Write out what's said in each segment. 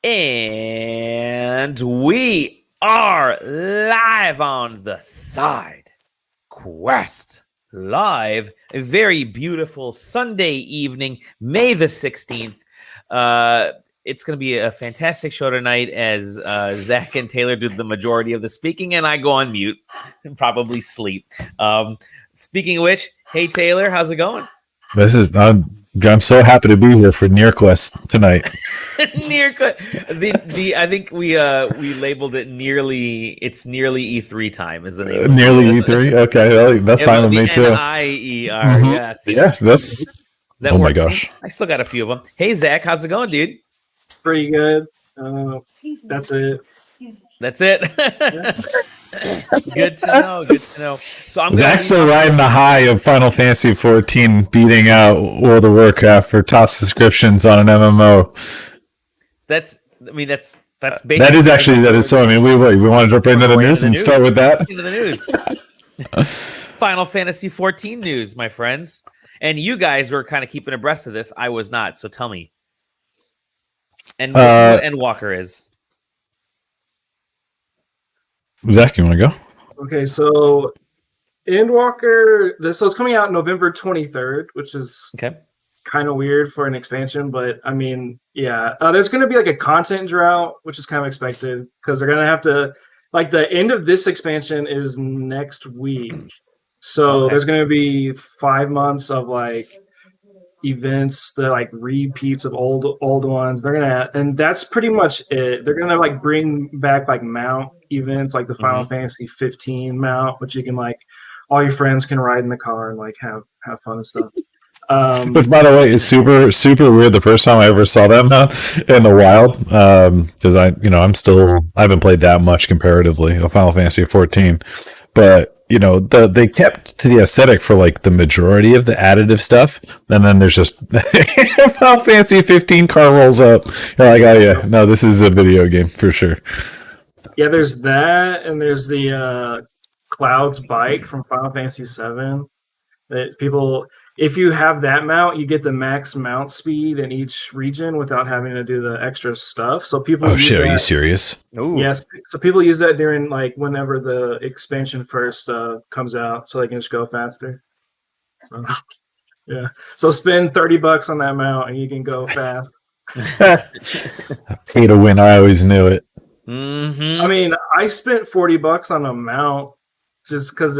And we are live on the Side Quest. Live, a very beautiful Sunday evening, May the 16th. It's going to be a fantastic show tonight as Zach and Taylor do the majority of the speaking, and I go on mute and probably sleep. Speaking of which, hey, Taylor, how's it going? I'm so happy to be here for NIERLy tonight. NIERLy. I think we labeled it NIERLY. It's NIERLy E3 time is the name. NIERLy E3. Okay, that's fine with me too. NIER. Mm-hmm. Yes. That oh works. My gosh! I still got a few of them. Hey Zach, how's it going, dude? Pretty good. That's it. That's it. Good to know. Good to know. So Zach's still riding the high of Final Fantasy 14 beating out World of Warcraft for top subscriptions on an MMO. That's basically that is so. I mean, we want to jump into the news and start with that. Into the news. Final Fantasy 14 news, my friends, and you guys were kind of keeping abreast of this. I was not. So tell me. And what Endwalker is. Zach, you want to go? Okay, so Endwalker, so it's coming out November 23rd, which is kind of weird for an expansion, but I mean, yeah. There's going to be like a content drought, which is kind of expected because they're going to have to, like, the end of this expansion is next week. So there's going to be 5 months of like events that like repeats of old ones. They're gonna, and that's pretty much it. They're gonna like bring back like mount events, like the Final Fantasy 15 mount, which you can like all your friends can ride in the car and like have fun and stuff. Which, by the way, is super super weird. The first time I ever saw that mount in the wild, because I haven't played that much comparatively of Final Fantasy 14, but they kept to the aesthetic for like the majority of the additive stuff, and then there's just Final Fantasy 15 car rolls up. You're like, oh yeah, no, this is a video game for sure. Yeah, there's that, and there's the Cloud's bike from Final Fantasy 7. That people, if you have that mount, you get the max mount speed in each region without having to do the extra stuff. So people. Oh shit! Are you serious? Ooh. Yes. So people use that during like whenever the expansion first comes out, so they can just go faster. So yeah. So spend $30 on that mount, and you can go fast. Pay to win. I always knew it. Mm-hmm. I mean, I spent $40 on a mount just because.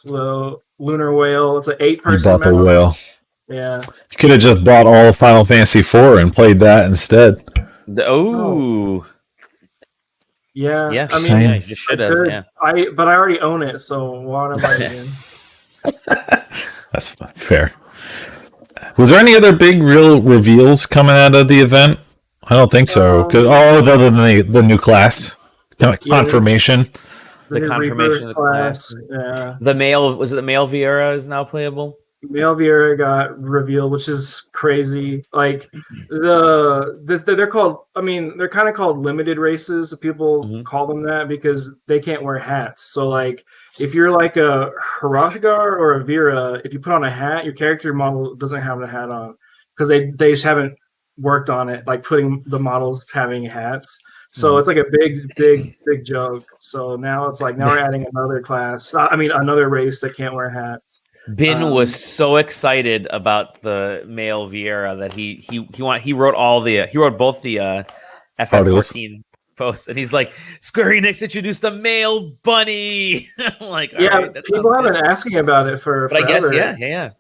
So Lunar Whale, it's an 8-person. You bought the whale. Yeah. You could have just bought all of Final Fantasy 4 and played that instead. Oh. Yeah. Yeah. I mean, yeah, you should have. Yeah. But I already own it, so why would I buy it again? That's fair. Was there any other big real reveals coming out of the event? I don't think so. Other than the new class confirmation. The confirmation of the class. Yeah. The male Vieira is now playable. Male Vieira got revealed, which is crazy. Like they're called. I mean, they're kind of called limited races. People call them that because they can't wear hats. So like, if you're like a Hrothgar or a Vera, if you put on a hat, your character model doesn't have the hat on because they just haven't worked on it, like putting the models having hats. So it's like a big joke. So now it's like we're adding another class. Another race that can't wear hats. Ben was so excited about the male Vieira that he wrote both the FF14 posts, and he's like, Square Enix introduced a male bunny. I'm like, yeah, right, people have been asking about it for forever. I guess yeah.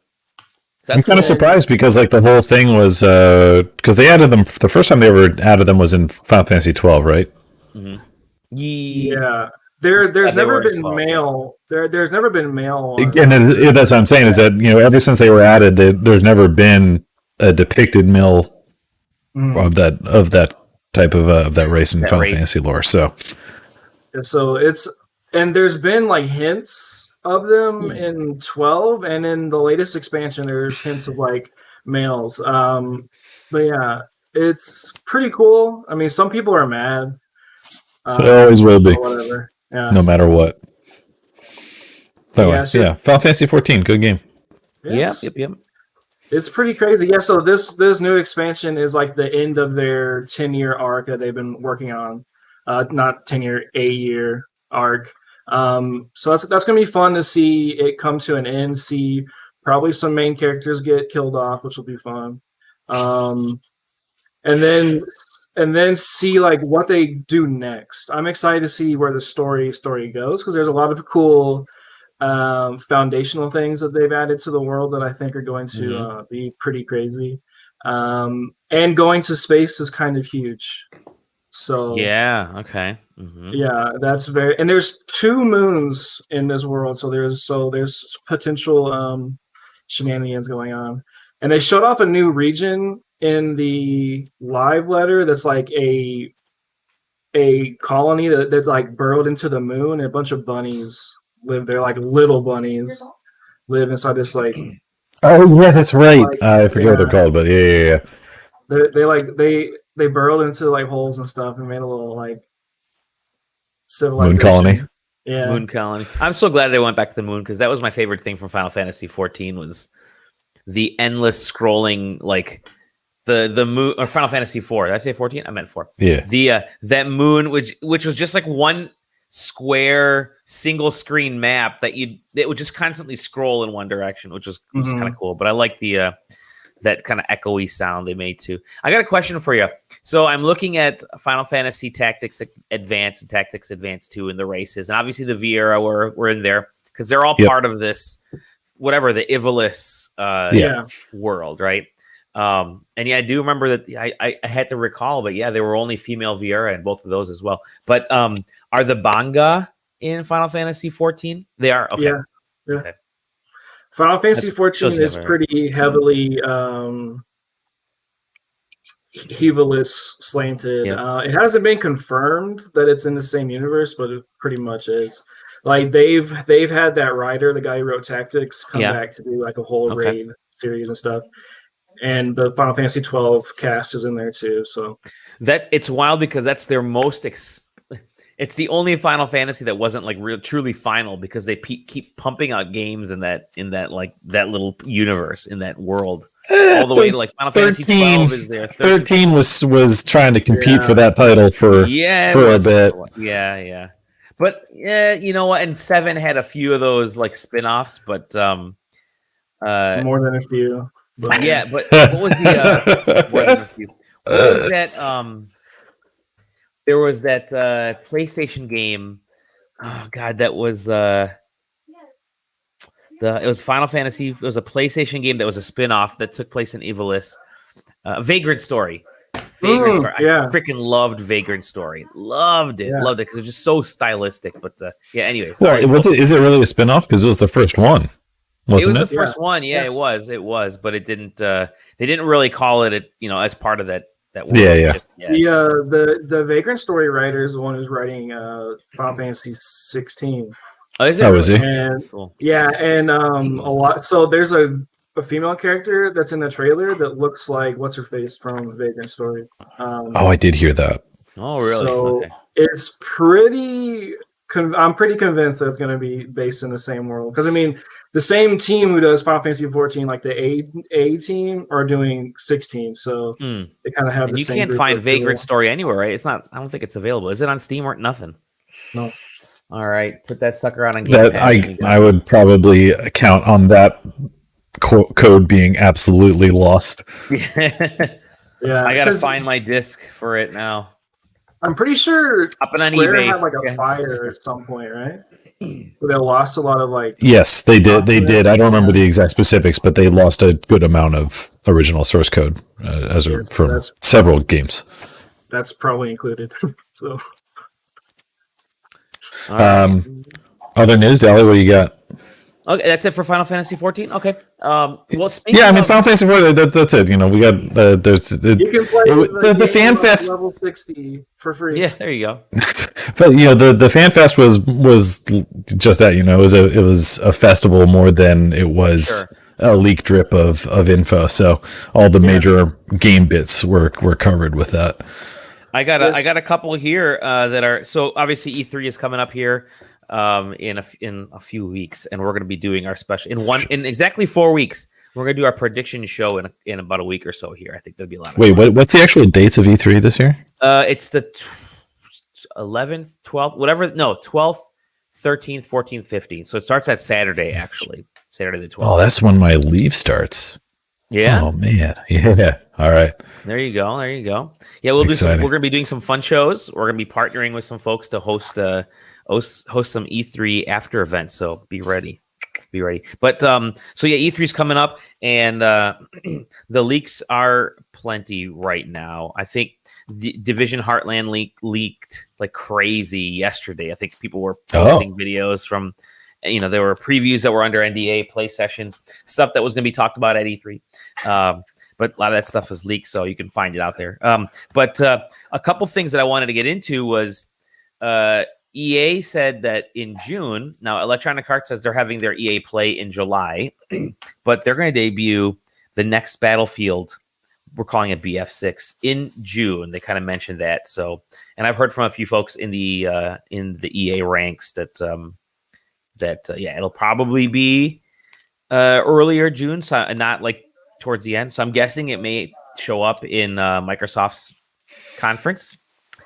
So I'm kind of surprised because like the whole thing was because they added them the first time they ever added them was in Final Fantasy 12, right? Mm-hmm. Yeah. There's never been 12. Male. There's never been male. And that's what I'm saying is that ever since they were added, there's never been a depicted male of that type of that race in Final Fantasy lore. So and there's been like hints of them in 12, and in the latest expansion there's hints of like males. But yeah, it's pretty cool. I mean, some people are mad. They always will be. Whatever. Yeah. No matter what. Yeah, Final Fantasy 14, good game. Yes. Yep. It's pretty crazy. Yeah, so this new expansion is like the end of their 10-year arc that they've been working on. Not 10-year, 8-year arc. So that's gonna be fun to see it come to an end, see probably some main characters get killed off, which will be fun. And then see like what they do next. I'm excited to see where the story goes, because there's a lot of cool foundational things that they've added to the world that I think are going to be pretty crazy. And going to space is kind of huge. So okay. Yeah, that's very, and there's 2 moons in this world, so there's potential shenanigans going on. And they showed off a new region in the live letter that's like a colony that like burrowed into the moon, and a bunch of bunnies live there, like little bunnies live inside this like. Oh yeah, that's right. Like, I forget what they're called, but yeah. They burrowed into like holes and stuff and made a little like civilization. Moon colony. Yeah, Moon colony. I'm so glad they went back to the moon, because that was my favorite thing from Final Fantasy 14 was the endless scrolling, like the moon, or Final Fantasy 4. Did I say 14? I meant 4. Yeah. The that moon, which was just like one square single screen map that it would just constantly scroll in one direction, which was kind of cool. But I like the that kind of echoey sound they made too. I got a question for you. So I'm looking at Final Fantasy Tactics Advance and Tactics Advance 2 in the races, and obviously the Viera were in there because they're all part of this, whatever, the Ivalice world, right? And yeah, I do remember that I had to recall, but yeah, there were only female Viera in both of those as well. But are the Banga in Final Fantasy 14? They are? Okay. Yeah. Okay. Final Fantasy 14 is pretty heavily Ivalice slanted. It hasn't been confirmed that it's in the same universe, but it pretty much is. Like they've had that writer, the guy who wrote Tactics, come back to do like a whole raid series and stuff. And the Final Fantasy 12 cast is in there too. So that it's wild because that's their most. It's the only Final Fantasy that wasn't like truly final, because they keep pumping out games in that like that little universe, in that world, all the way to like Final Fantasy 12 is there. 13 was trying to compete for that title for a bit. Yeah. But yeah, you know what? And 7 had a few of those like spin-offs, but more than a few. But yeah, but what was the more than a few? What was that? There was that PlayStation game. Oh God, that was it was Final Fantasy. It was a PlayStation game that was a spin-off that took place in Ivalice. Vagrant Story. Vagrant Story. Yeah. I freaking loved Vagrant Story. Loved it because it's just so stylistic. But yeah, anyway. Well, is it really a spin-off? Because it was the first one. Wasn't it was the first one. Yeah, it was, but it didn't. They didn't really call it, as part of that world. Yeah. The Vagrant Story writer is the one who's writing Final Fantasy 16. Oh, is it? Oh, is he? And cool. Yeah, and a lot. So there's a female character that's in the trailer that looks like what's her face from Vagrant Story. I did hear that. Oh, really? So it's pretty. I'm pretty convinced that it's going to be based in the same world, because I mean, the same team who does Final Fantasy 14, like the A team, are doing 16. So they kind of have. And the you same can't find Vagrant Story anywhere, right? It's not. I don't think it's available. Is it on Steam or nothing? No. All right, put that sucker on Game Pass. I would probably count on that code being absolutely lost. Yeah, I gotta find my disc for it now. I'm pretty sure Up and on Square eBay had like a fire at some point, right? Where they lost a lot of like. Yes, they did. They did. I don't remember the exact specifics, but they lost a good amount of original source code from several games. That's probably included. So. Other news, Dally, what do you got? Okay, that's it for Final Fantasy 14. Okay. Well, Final Fantasy 4. That's it. We got there's you can play the fan fest level 60 for free. Yeah, there you go. But the fan fest was just that. It was a festival more than it was a leak drip of info. So all the major game bits were covered with that. I got a couple here that are, so obviously E3 is coming up here in a few weeks, and we're going to be doing our special in exactly 4 weeks. we're gonna do our prediction show in about a week or so here. I think that'll be a lot of Wait, fun. what's the actual dates of E3 this year? It's the 11th, 12th, whatever. No, 12th, 13th, 14th, 15th. So it starts that Saturday, actually. Saturday the 12th. Oh, that's when my leave starts. Yeah. Oh man. Yeah. All right. There you go. There you go. Yeah, we're gonna be doing some fun shows. We're gonna be partnering with some folks to host some E3 after events. So be ready. Be ready. But so yeah, E3 is coming up, and the leaks are plenty right now. I think the Division Heartland leaked like crazy yesterday. I think people were posting videos from, there were previews that were under NDA, play sessions, stuff that was going to be talked about at E3. But a lot of that stuff is leaked, so you can find it out there. But a couple things that I wanted to get into was EA said that in June, now Electronic Arts says they're having their EA Play in July, but they're going to debut the next Battlefield. We're calling it BF6 in June. They kind of mentioned that. So, and I've heard from a few folks in the EA ranks that it'll probably be earlier June, so not like towards the end. So I'm guessing it may show up in Microsoft's conference,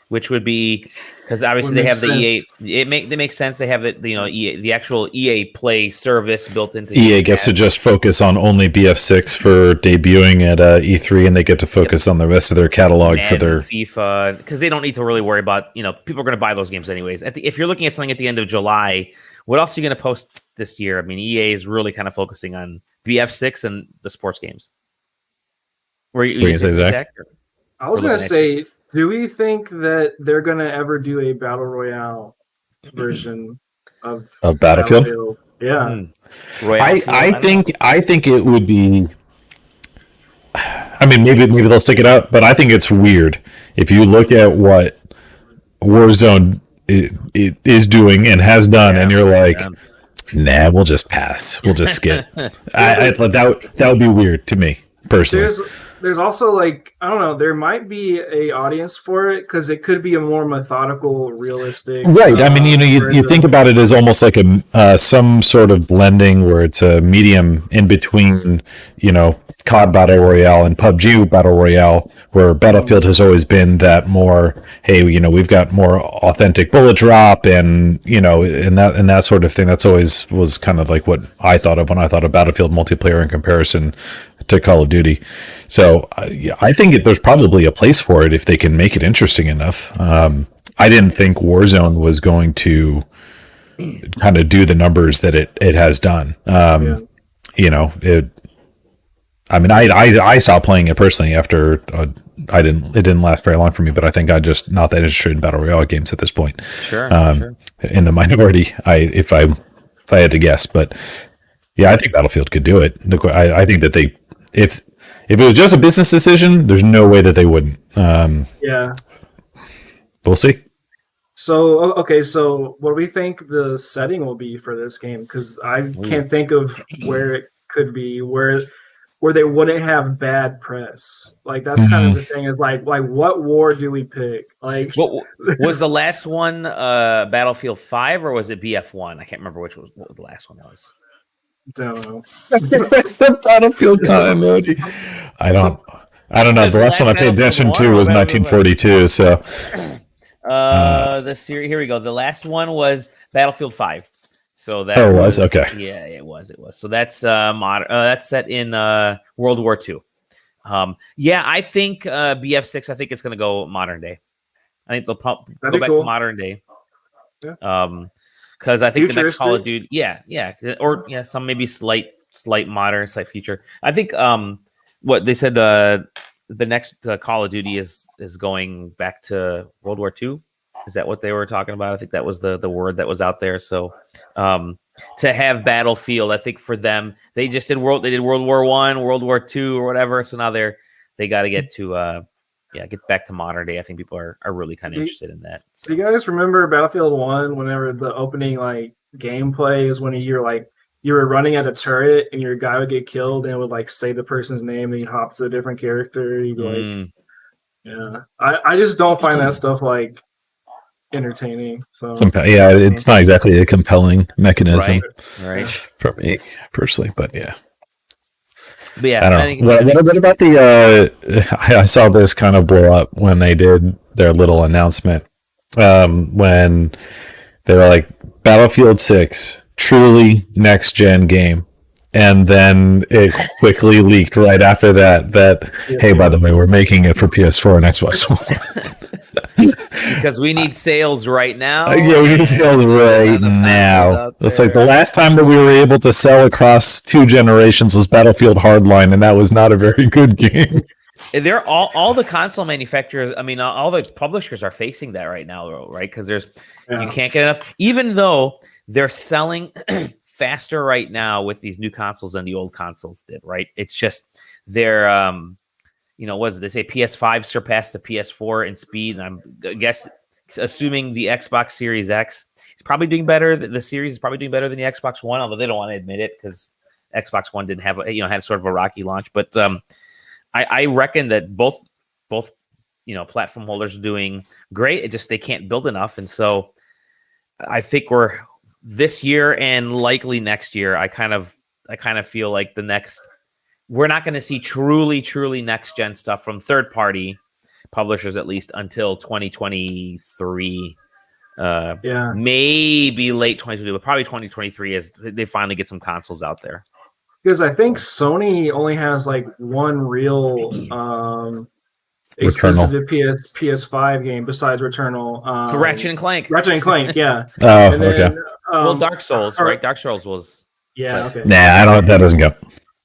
which would be because obviously they have the EA. They make sense. They have it. EA, the actual EA Play service built into EA gets to just focus on only BF6 for debuting at E3, and they get to focus on the rest of their catalog for their FIFA, because they don't need to really worry about people are going to buy those games anyways. If you're looking at something at the end of July, what else are you going to post this year? I mean, EA is really kind of focusing on BF6 and the sports games. Were you going to say, Zach? I was going to say, do we think that they're going to ever do a Battle Royale version of Battlefield? Yeah. I think it would be. I mean, maybe they'll stick it out, but I think it's weird if you look at what Warzone it is doing and has done, and you're like, nah, we'll just pass. We'll just skip. I thought that would be weird to me personally. There's also like, I don't know, there might be a audience for it because it could be a more methodical, realistic. Right. I mean, you think about it as almost like some sort of blending where it's a medium in between, COD Battle Royale and PUBG Battle Royale, where Battlefield has always been that more, hey, we've got more authentic bullet drop and, and that sort of thing. That's always was kind of like what I thought of when I thought of Battlefield multiplayer in comparison to Call of Duty. So I think there's probably a place for it if they can make it interesting enough. I didn't think Warzone was going to kind of do the numbers that it has done. I stopped playing it personally after it didn't last very long for me, but I think I'm just not that interested in Battle Royale games at this point. Sure. In the minority, if I had to guess, but yeah, I think Battlefield could do it. I think that if it was just a business decision, there's no way that they wouldn't. Yeah. We'll see. So, okay, so what do we think the setting will be for this game? Because I can't think of where it could be, where they wouldn't have bad press. Like, that's kind of the thing, is like what war do we pick? Like, what was the last one Battlefield 5 or was it BF1? I can't remember what the last one was. Don't know. That's the Battlefield emoji. I don't know. The last one I paid attention to was 1942. So, the series. Here we go. The last one was Battlefield 5. So that was okay. Yeah, it was. So that's modern. That's set in World War II. I think BF6. I think it's going to go modern day. I think they'll go back to modern day. Yeah. Because I think the next Call of Duty, some maybe slight modern, slight future. I think what they said the next Call of Duty is going back to World War II. Is that what they were talking about? I think that was the word that was out there. So to have Battlefield, I think for them, they just did World War I, World War II, or whatever. So now they got to get to get back to modern day. I think people are really kind of interested in that. So. Do you guys remember Battlefield 1 whenever the opening gameplay is when you were running at a turret and your guy would get killed and it would say the person's name and you hop to a different character. I just don't find that stuff entertaining. So it's not exactly a compelling mechanism right. for me personally, but yeah. But yeah, I don't know. What about the? I saw this kind of blow up when they did their little announcement. When they were like, Battlefield 6, truly next gen game. And then it quickly leaked right after that hey, by the way, we're making it for PS4 and Xbox One. Because we need sales right now. Yeah, we need sales right now. It's like the last time that we were able to sell across 2 generations was Battlefield Hardline, and that was not a very good game. They're all the console manufacturers. I mean, all the publishers are facing that right now, right? Because you can't get enough, even though they're selling faster right now with these new consoles than the old consoles did, right? It's just they're, what is it? They say PS5 surpassed the PS4 in speed, and I guess assuming the Xbox Series X is probably doing better. The Series is probably doing better than the Xbox One, although they don't want to admit it because Xbox One didn't have, had sort of a rocky launch. But I reckon that both platform holders are doing great. It just they can't build enough, and so I think we're this year and likely next year. I kind of feel like we're not going to see truly next gen stuff from third party publishers at least until 2023. Maybe late 2022, but probably 2023 as they finally get some consoles out there. Because I think Sony only has like one real exclusive to PS5 game besides Returnal. Ratchet and Clank. Ratchet and Clank, yeah. Okay. Dark Souls, right? Dark Souls was. Yeah. Okay. Nah, that doesn't go.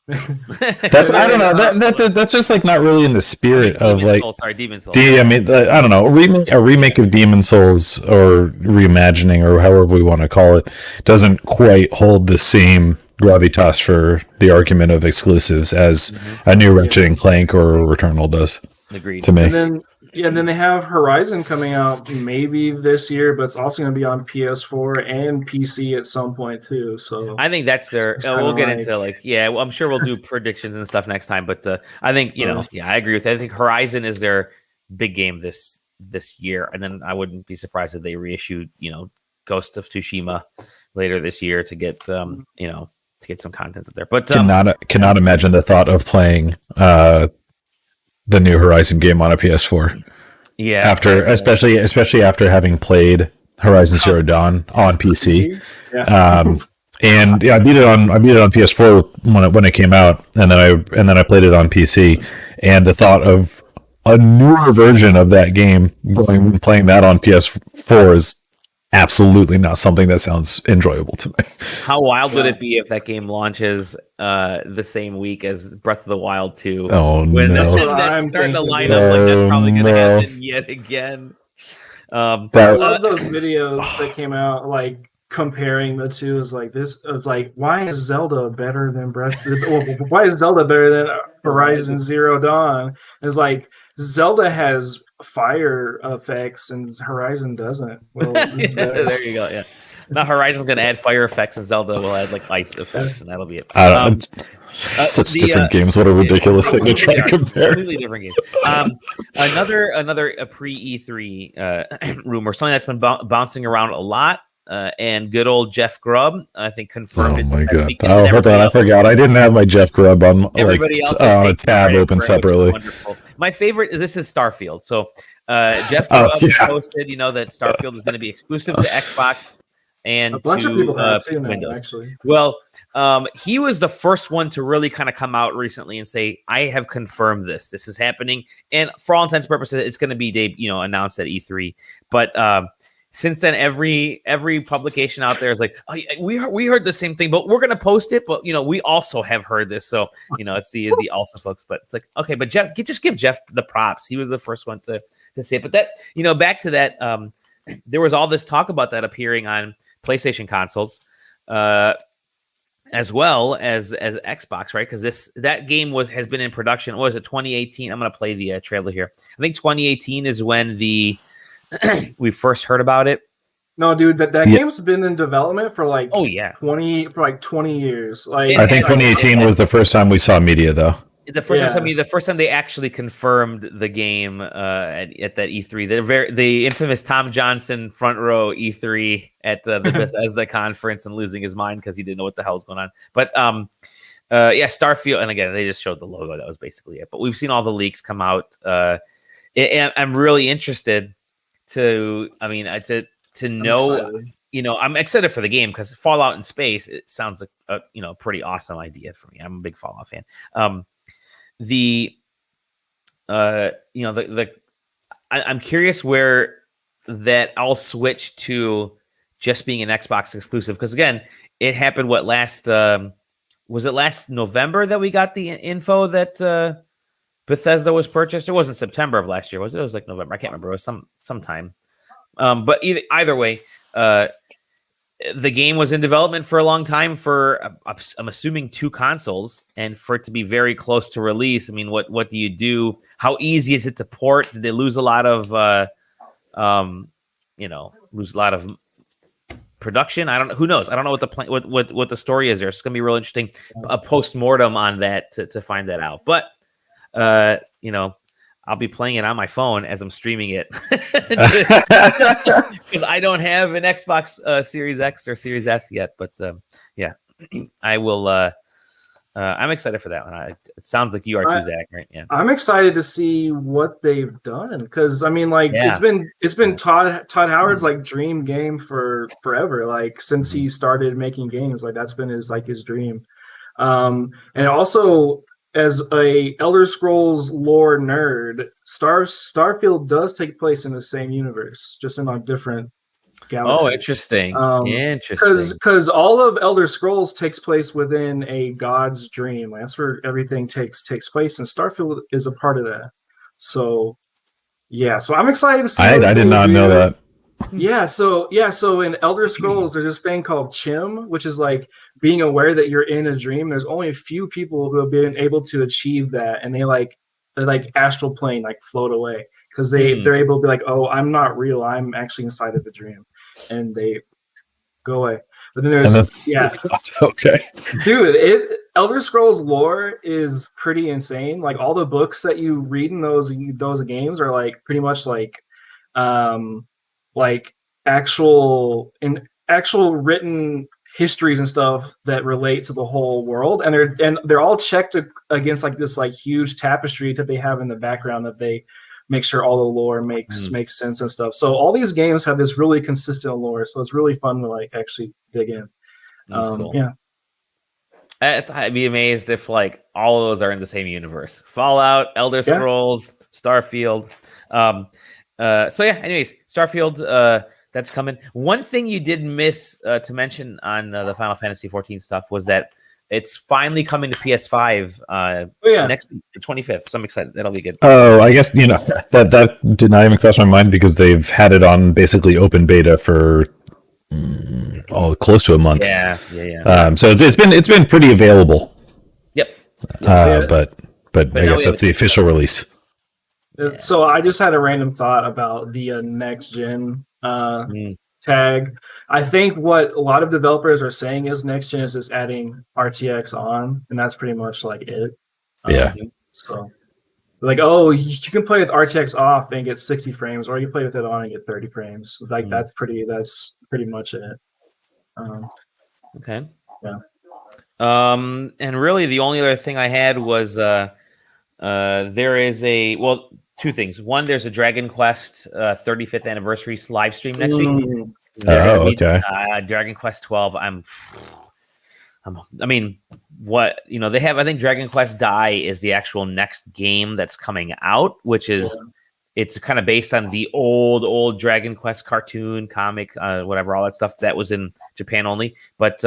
I don't know. That's just like not really in the spirit of like. Demon Souls. I mean, I don't know. A remake of Demon Souls or reimagining or however we want to call it doesn't quite hold the same gravitas for the argument of exclusives as a new Ratchet and Clank or Returnal does. Agreed. To me. And then they have Horizon coming out maybe this year, but it's also going to be on PS4 and PC at some point too. So I think that's their. We'll get into I'm sure we'll do predictions and stuff next time. But I think I agree with that. I think Horizon is their big game this year, and then I wouldn't be surprised if they reissued Ghost of Tsushima later this year to get to get some content up there. But cannot imagine the thought of playing the new Horizon game on a PS4. Yeah. Especially after having played Horizon Zero Dawn on PC. Yeah. And I beat it on PS4 when it came out, and then I played it on PC. And the thought of a newer version of that game playing that on PS4 is absolutely not something that sounds enjoyable to me. How wild would it be if that game launches the same week as Breath of the Wild 2? Oh, when no. That's starting to line up like that's probably going to happen yet again. I love those videos that came out like comparing the two. Is like this. It's like, why is Zelda better than why is Zelda better than Horizon Zero Dawn? It's like Zelda has fire effects and Horizon doesn't. Well, there you go. Yeah. Now Horizon's going to add fire effects and Zelda will add like ice effects, and that'll be it. Such different games. What a ridiculous thing to try to compare. Completely different games. Another pre E3 rumor, something that's been bouncing around a lot. And good old Jeff Grubb, I think, confirmed it. Oh my god! Oh, hold on, I forgot. I didn't have my Jeff Grubb on a tab open separately. Wonderful. My favorite. This is Starfield. So Jeff Grubb posted, that Starfield is going to be exclusive to Xbox and a bunch of people have too now, Windows. Actually. Well, he was the first one to really kind of come out recently and say, "I have confirmed this. This is happening." And for all intents and purposes, it's going to be announced at E3. But since then, every publication out there is like, oh, we heard the same thing, but we're gonna post it. But we also have heard this, so it's the also folks. But it's like, okay, but Jeff, just give Jeff the props. He was the first one to say it. But that back to that, there was all this talk about that appearing on PlayStation consoles, as well as Xbox, right? Because that game has been in production. What was it, 2018? I'm gonna play the trailer here. I think 2018 is when we first heard about it. No, dude, that game's been in development for like 20 years. Like I think 2018 was the first time we saw media, though. The first time they actually confirmed the game at that E3, the infamous Tom Johnson front row E3 at the Bethesda conference and losing his mind because he didn't know what the hell was going on. But Yeah, Starfield, and again, they just showed the logo. That was basically it. But we've seen all the leaks come out. I'm really interested to know. I'm excited for the game because Fallout in space. It sounds like a pretty awesome idea for me. I'm a big Fallout fan. I'm curious where that all switched to just being an Xbox exclusive because again, it happened. What last? Was it last November that we got the info that Bethesda was purchased? It wasn't September of last year, was it? It was like November. I can't remember. It was sometime. But either way, the game was in development for a long time for, I'm assuming, 2 consoles, and for it to be very close to release. I mean, what do you do? How easy is it to port? Did they lose a lot of, production? I don't know. Who knows? I don't know what the plan, what the story is there. It's going to be real interesting. A post-mortem on that to find that out. But, I'll be playing it on my phone as I'm streaming it because I don't have an Xbox Series X or Series S yet. But yeah, I will. I'm excited for that one. It sounds like you are too, Zach, right? Yeah, I'm excited to see what they've done because I mean, like it's been Todd Howard's like dream game for forever. Like since he started making games, like that's been his dream. And also, as a Elder Scrolls lore nerd, Starfield does take place in the same universe, just in a different galaxy. Oh, interesting. Interesting. Because all of Elder Scrolls takes place within a god's dream. That's where everything takes place, and Starfield is a part of that. So, yeah. So I'm excited to see. I did not know that. So in Elder Scrolls, there's this thing called Chim, which is like being aware that you're in a dream. There's only a few people who have been able to achieve that, and they like astral plane, like float away because they're able to be like, oh, I'm not real, I'm actually inside of the dream, and they go away. But then there's okay, dude, Elder Scrolls lore is pretty insane. Like all the books that you read in those games are like pretty much like actual written histories and stuff that relate to the whole world, and they're all checked against like this like huge tapestry that they have in the background that they make sure all the lore makes sense and stuff. So all these games have this really consistent lore, so it's really fun to like actually dig in. That's cool. Yeah, I'd be amazed if like all of those are in the same universe. Fallout, Elder Scrolls, Starfield. So yeah, anyways, Starfield, that's coming. One thing you did miss to mention on the Final Fantasy 14 stuff was that it's finally coming to PS5 next week, the 25th. So I'm excited. That'll be good. Oh, I guess, that did not even cross my mind because they've had it on basically open beta for close to a month. Yeah. So it's been pretty available. Yep. But I guess that's the official release. So I just had a random thought about the next gen tag. I think what a lot of developers are saying is next gen is just adding RTX on, and that's pretty much like it. So like, oh, you can play with RTX off and get 60 frames, or you play with it on and get 30 frames. Like that's pretty much it. Okay. Yeah. And really the only other thing I had was there is two things. One, there's a Dragon Quest 35th anniversary live stream next week. Okay. Dragon Quest 12. I mean, what they have. I think Dragon Quest Die is the actual next game that's coming out, which is it's kind of based on the old Dragon Quest cartoon, comic, whatever, all that stuff that was in Japan only. But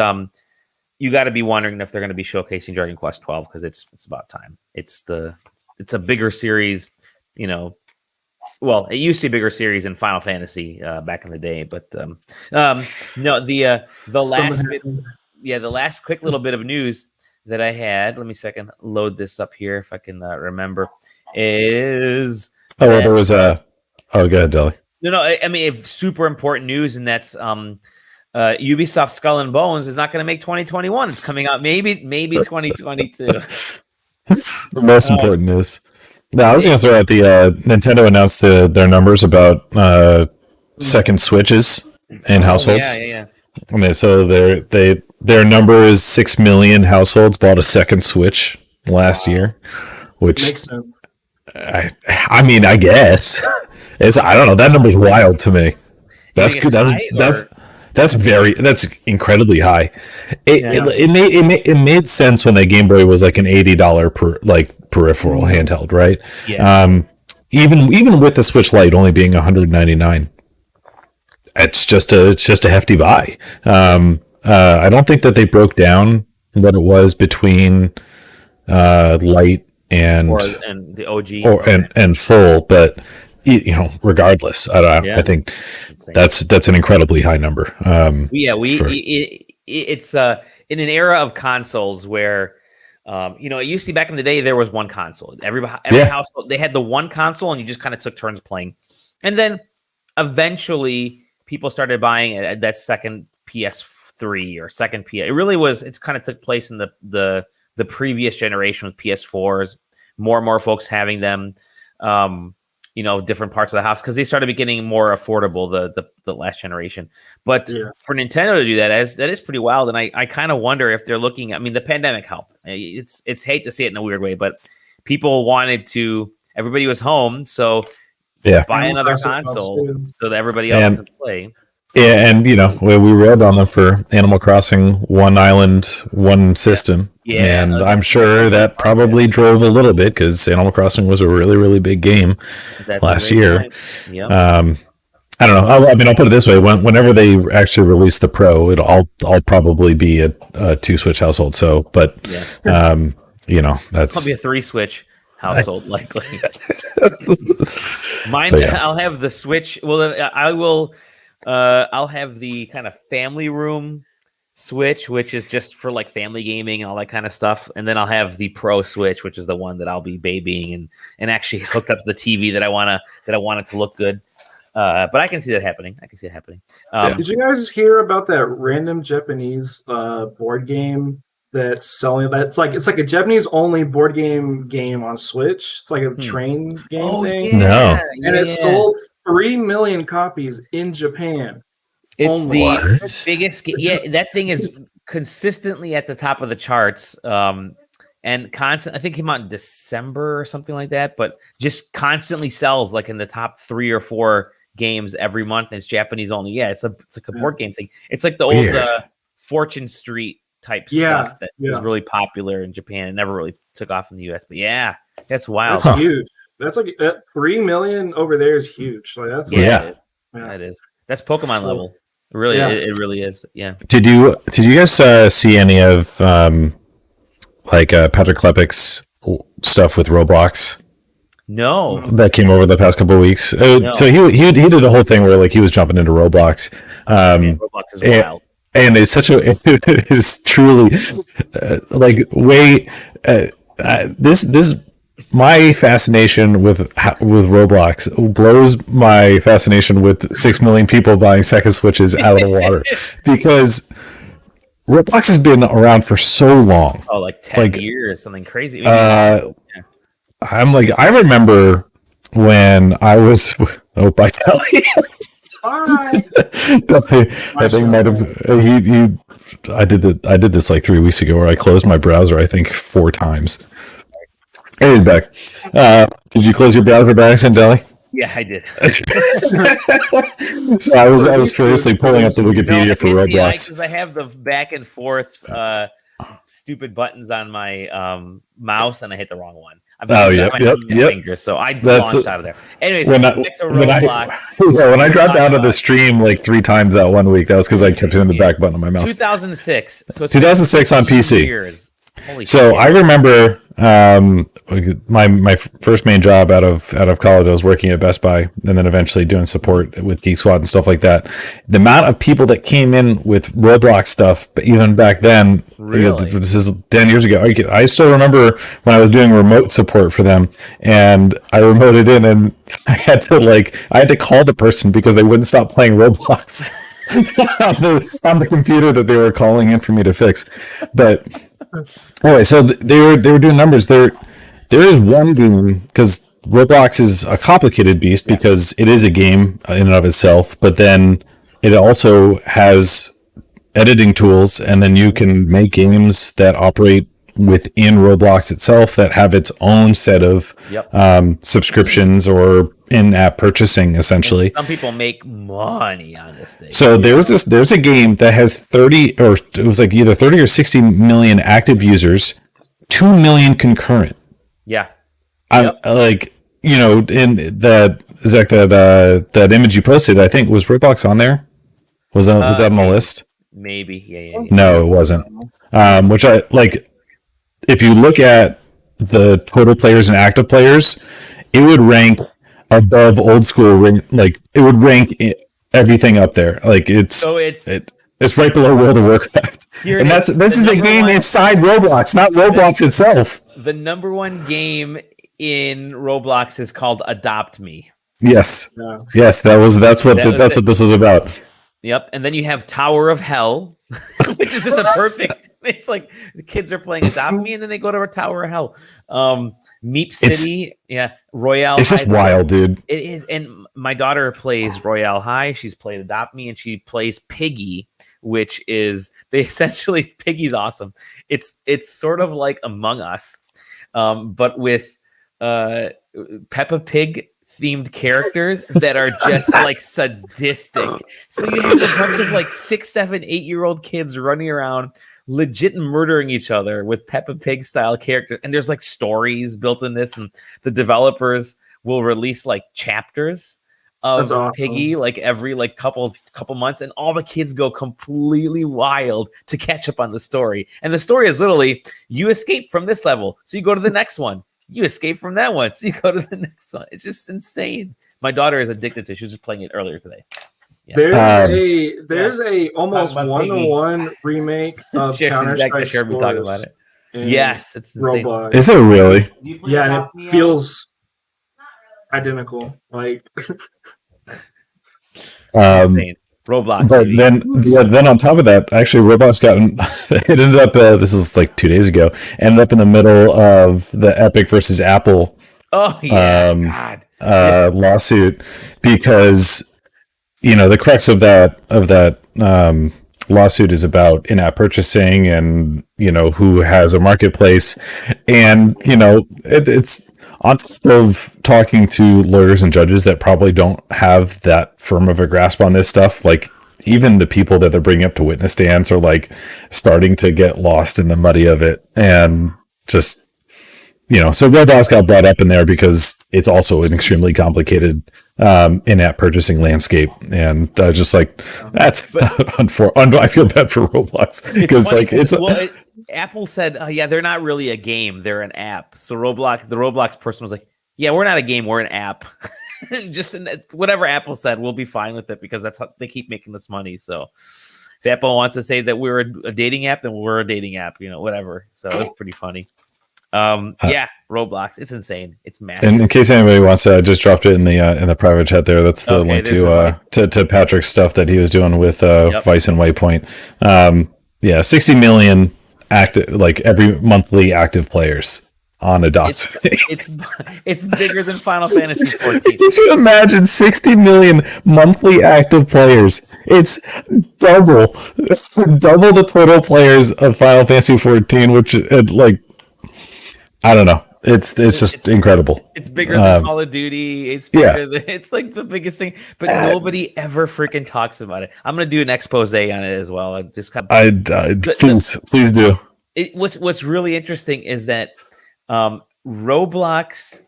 you got to be wondering if they're going to be showcasing Dragon Quest 12 because it's about time. It's a bigger series. Well, it used to be a bigger series in Final Fantasy back in the day, but no, the last quick little bit of news that I had. Let me see if I can load this up here if I can remember. Is there was go ahead, Deli. No, I mean super important news, and that's Ubisoft Skull and Bones is not going to make 2021. It's coming out maybe 2022. The most important news. No, I was going to throw out the Nintendo announced their numbers about second Switches in households. Yeah. I mean, so they their number is 6 million households bought a second Switch last year, which makes sense. I mean, I guess I don't know. That number's wild to me. That's good. That's incredibly high. It made sense when the Game Boy was like an $80 peripheral handheld, right? Yeah. Even with the Switch Lite only being $199, it's just a hefty buy. I don't think that they broke down what it was between Lite and the OG and full, but regardless, I think that's an incredibly high number. It's in an era of consoles where it used to be back in the day there was one console. Every household, they had the one console, and you just kind of took turns playing. And then eventually people started buying that second PS3 or second PS. It really was. It kind of took place in the previous generation with PS4s. More and more folks having them. Different parts of the house because they started getting more affordable the last generation. But for Nintendo to do that is pretty wild, and I kind of wonder if they're looking. I mean, the pandemic helped. It's hate to say it in a weird way, but people wanted to. Everybody was home, so buy another console so that everybody else can play. Yeah, and we read on them for Animal Crossing, one island, one system. Yeah, and I'm sure that probably drove a little bit because Animal Crossing was a really, really big game last year. Yep. I don't know. I'll put it this way: whenever they actually release the Pro, I'll probably be a 2 Switch household. So, but that's probably a 3 Switch household likely. Mine, I'll have the Switch. Well, I will. I'll have the kind of family room Switch, which is just for like family gaming and all that kind of stuff, and then I'll have the Pro Switch, which is the one that I'll be babying and actually hooked up to the TV that I want it to look good. But I can see that happening. Did you guys hear about that random Japanese board game that's selling? It's like a Japanese only board game on Switch. It's like a train game thing. No, and it sold 3 million copies in Japan. It's the biggest. Yeah, that thing is consistently at the top of the charts. And constant. I think it came out in December or something like that. But just constantly sells like in the top 3 or 4 games every month. And it's Japanese only. Yeah, it's like a board game thing. It's like the old Fortune Street type stuff that was really popular in Japan and never really took off in the US. But yeah, that's wild. That's huge. That's like 3 million over there is huge. Like that's that is. That's Pokemon level. Really, it really is. Yeah. Did you guys see any of Patrick Klepek's stuff with Roblox? No. That came over the past couple of weeks. No. So he did a whole thing where like he was jumping into Roblox. Roblox is wild. And it's it is truly this my fascination with Roblox blows my fascination with 6 million people buying second Switches out of the water because Roblox has been around for so long. Oh, like 10 years, something crazy. I remember when I was by Kelly. I think might have I did this like 3 weeks ago where I closed my browser I think 4 times. Hey, back. Did you close your browser by accident, Deli? Yeah, I did. So I was curiously pulling up the Wikipedia for Roblox because I have the back and forth stupid buttons on my mouse, and I hit the wrong one. Yep. Fingers, so I launched out of there. Anyways, when I dropped out of the stream like 3 times that 1 week, that was because I kept hitting the back button on my mouse. 2006. So 2006 on PC. Years. Holy so shit. I remember my first main job out of college, I was working at Best Buy and then eventually doing support with Geek Squad and stuff like that. The amount of people that came in with Roblox stuff, but even back then, really? This is 10 years ago. I still remember when I was doing remote support for them, and I remoted in, and I had to call the person because they wouldn't stop playing Roblox on the computer that they were calling in for me to fix. But anyway, so they were doing numbers. There is one game, because Roblox is a complicated beast because it is a game in and of itself, but then it also has editing tools, and then you can make games that operate within Roblox itself that have its own set of subscriptions or in-app purchasing, essentially. And some people make money on this thing. So there's a game that has 30, or it was like either 30 or 60 million active users, 2 million concurrent. Yeah. Like, you know, in that Zach, that image you posted, I think, was Roblox on there? Was that on the list? Maybe. Yeah. No, it wasn't. Which I like. If you look at the total players and active players, it would rank above old school. Like it would rank everything up there. Like it's right below World of Warcraft. And this is a game inside Roblox, not Roblox itself. The number one game in Roblox is called Adopt Me. Yes. Yes, that's what this was about. Yep. And then you have Tower of Hell, which is just a perfect. It's like the kids are playing Adopt Me, and then they go to a Tower of Hell. Meep City, Royale. It's just wild, dude. It is, and my daughter plays Royale High. She's played Adopt Me, and she plays Piggy, which is Piggy's awesome. It's sort of like Among Us, but with Peppa Pig themed characters that are just like sadistic. So you have a bunch of like 6, 7, 8-year-old kids running around legit murdering each other with Peppa Pig style characters. And there's like stories built in this, and the developers will release like chapters of Piggy like every like couple months, and all the kids go completely wild to catch up on the story. And the story is literally, you escape from this level, so you go to the next one. You escape from that one, so you go to the next one. It's just insane. My daughter is addicted to it. She was just playing it earlier today. Yeah. There's a almost 1-to-1 remake of Counter-Strike talking about it. Yes, it's insane. Roblox. Is it really? Yeah, and it feels identical. Like Roblox. But then on top of that, actually, Roblox it ended up. This is like 2 days ago. Ended up in the middle of the Epic versus Apple. Lawsuit, because the crux of that lawsuit is about in-app purchasing and who has a marketplace, and it's on top of talking to lawyers and judges that probably don't have that firm of a grasp on this stuff. Like even the people that they're bringing up to witness stands are like starting to get lost in the muddy of it, and just so Roblox got brought up in there because it's also an extremely complicated in-app purchasing landscape, and just like I feel bad for Roblox because Apple said, they're not really a game, they're an app. So the Roblox person was like, yeah, we're not a game, we're an app. Just whatever Apple said, we'll be fine with it because that's how they keep making this money. So if Apple wants to say that we're a dating app, then we're a dating app, whatever. So it's pretty funny. Roblox, it's insane. It's massive. And in case anybody wants to, I just dropped it in the private chat there. That's the link to Patrick's stuff that he was doing with Vice and Waypoint. 60 million active, like every monthly active players on Adopt. It's bigger than Final Fantasy 14. Could you imagine 60 million monthly active players? It's double the total players of Final Fantasy 14, which I don't know. It's just incredible. It's bigger than Call of Duty. It's bigger than, it's like the biggest thing, but nobody ever freaking talks about it. I'm gonna do an expose on it as well. Please do. What's really interesting is that Roblox.